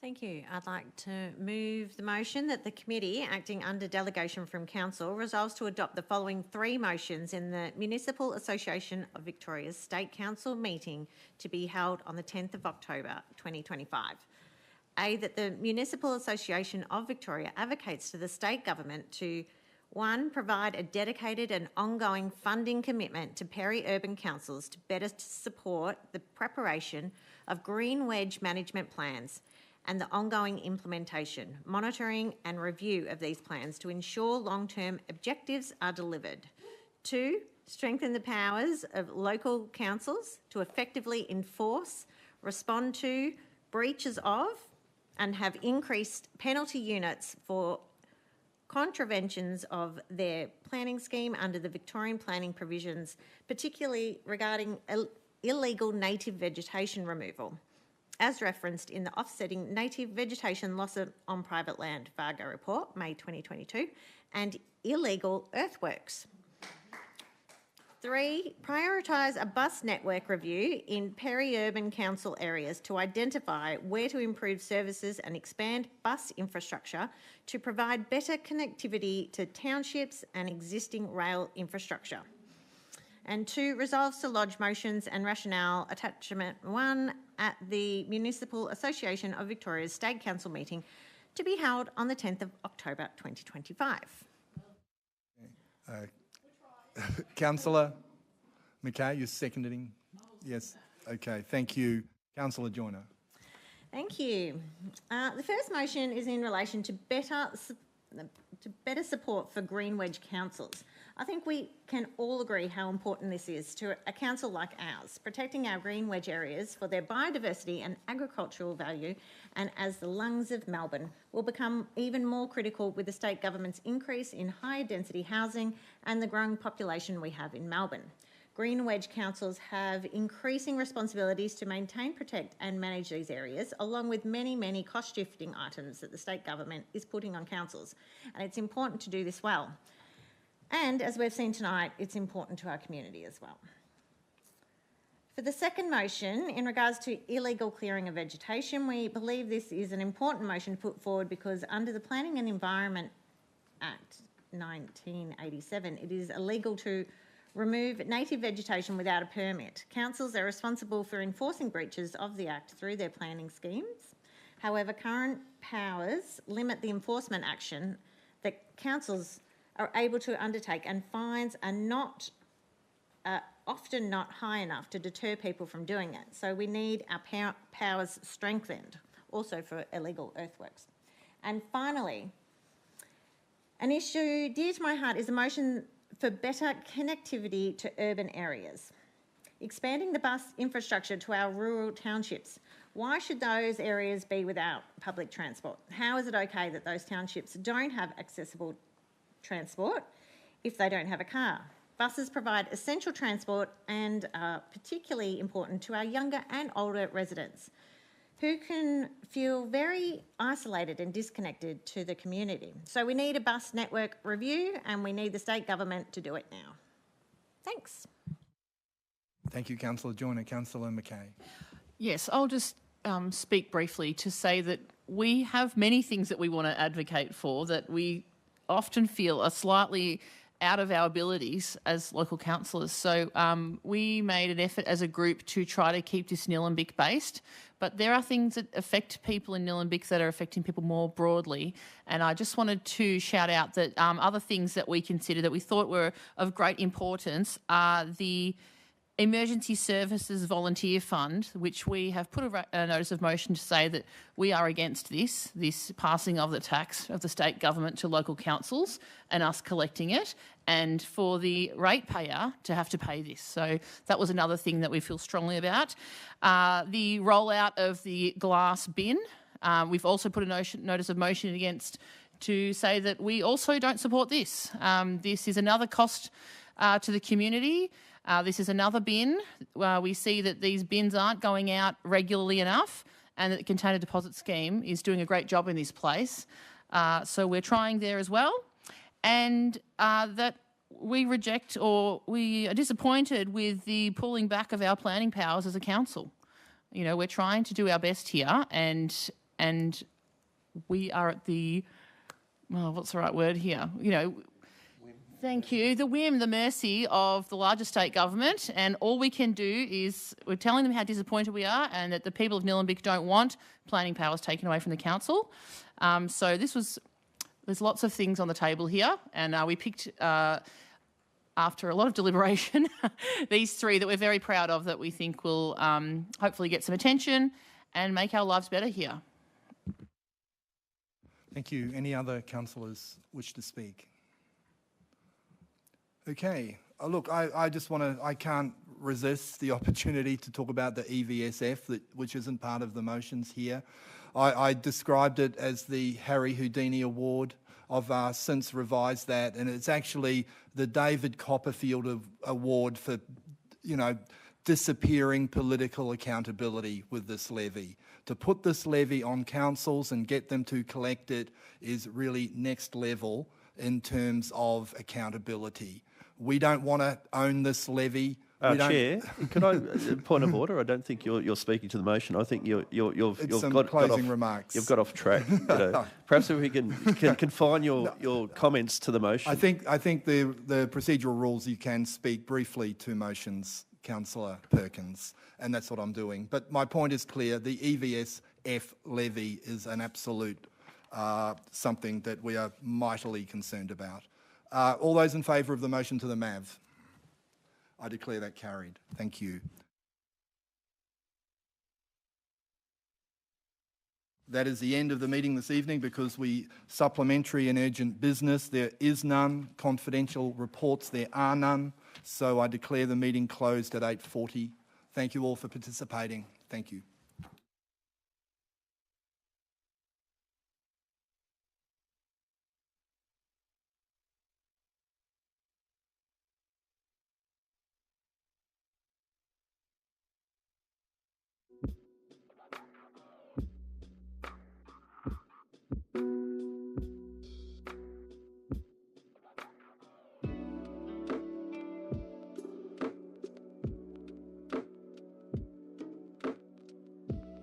Thank you. I'd like to move the motion that the committee, acting under delegation from council, resolves to adopt the following three motions in the Municipal Association of Victoria's State Council meeting to be held on the 10th of October 2025. A, that the Municipal Association of Victoria advocates to the state government to 1, provide a dedicated and ongoing funding commitment to peri-urban councils to better support the preparation of green wedge management plans and the ongoing implementation, monitoring and review of these plans to ensure long-term objectives are delivered. 2, strengthen the powers of local councils to effectively enforce, respond to, breaches of, and have increased penalty units for contraventions of their planning scheme under the Victorian planning provisions, particularly regarding illegal native vegetation removal, as referenced in the Offsetting Native Vegetation Loss on Private Land Fargo Report, May 2022, and illegal earthworks. 3, prioritise a bus network review in peri-urban council areas to identify where to improve services and expand bus infrastructure to provide better connectivity to townships and existing rail infrastructure. And 2, resolves to lodge motions and rationale attachment 1 at the Municipal Association of Victoria's State Council meeting to be held on the 10th of October 2025. Councillor McKay, you're seconding? Yes. Okay, thank you. Councillor Joyner. Thank you. The first motion is in relation to better support for green wedge councils. I think we can all agree how important this is to a council like ours, protecting our green wedge areas for their biodiversity and agricultural value, and as the lungs of Melbourne, will become even more critical with the state government's increase in higher density housing and the growing population we have in Melbourne. Green wedge councils have increasing responsibilities to maintain, protect and manage these areas, along with many, many cost-shifting items that the state government is putting on councils. And it's important to do this well. And as we've seen tonight, it's important to our community as well. For the second motion, in regards to illegal clearing of vegetation, we believe this is an important motion to put forward because under the Planning and Environment Act 1987, it is illegal to remove native vegetation without a permit. Councils are responsible for enforcing breaches of the Act through their planning schemes. However, current powers limit the enforcement action that councils are able to undertake, and fines are often not high enough to deter people from doing it. So we need our powers strengthened, also for illegal earthworks. And finally, an issue dear to my heart is a motion for better connectivity to urban areas. Expanding the bus infrastructure to our rural townships. Why should those areas be without public transport? How is it okay that those townships don't have accessible transport if they don't have a car? Buses provide essential transport and are particularly important to our younger and older residents who can feel very isolated and disconnected to the community. So we need a bus network review and we need the state government to do it now. Thanks. Thank you, Councillor Joyner. Councillor Mackay. Yes, I'll just speak briefly to say that we have many things that we want to advocate for that we often feel are slightly out of our abilities as local councillors. So we made an effort as a group to try to keep this Nillumbik based, but there are things that affect people in Nillumbik that are affecting people more broadly. And I just wanted to shout out that other things that we consider that we thought were of great importance are the Emergency Services Volunteer Fund, which we have put a notice of motion to say that we are against this passing of the tax of the state government to local councils and us collecting it, and for the ratepayer to have to pay this. So that was another thing that we feel strongly about. The rollout of the glass bin, we've also put a notice of motion against to say that we also don't support this. This is another cost to the community. This is another bin. We see that these bins aren't going out regularly enough and that the container deposit scheme is doing a great job in this place. So we're trying there as well. And that we reject or we are disappointed with the pulling back of our planning powers as a council. You know, we're trying to do our best here and we are at the, well, what's the right word here? You know, thank you. The whim, the mercy of the larger state government, and all we can do is we're telling them how disappointed we are and that the people of Nillumbik don't want planning powers taken away from the council. So there's lots of things on the table here, and we picked, after a lot of deliberation, these three that we're very proud of that we think will hopefully get some attention and make our lives better here. Thank you. Any other councillors wish to speak? Okay. Look, I just want to, I can't resist the opportunity to talk about the EVSF, which isn't part of the motions here. I described it as the Harry Houdini Award. I've since revised that, and it's actually the David Copperfield Award for, you know, disappearing political accountability with this levy. To put this levy on councils and get them to collect it is really next level in terms of accountability. We don't want to own this levy. Chair, could I point of order? I don't think you're speaking to the motion. I think you've got closing off, remarks. You've got off track. You know. Perhaps if we can confine your comments to the motion. I think the procedural rules, you can speak briefly to motions, Councillor Perkins, and that's what I'm doing. But my point is clear. The EVSF levy is an absolute something that we are mightily concerned about. All those in favour of the motion to the MAV? I declare that carried. Thank you. That is the end of the meeting this evening because supplementary and urgent business, there is none. Confidential reports, there are none. So I declare the meeting closed at 8:40. Thank you all for participating. Thank you.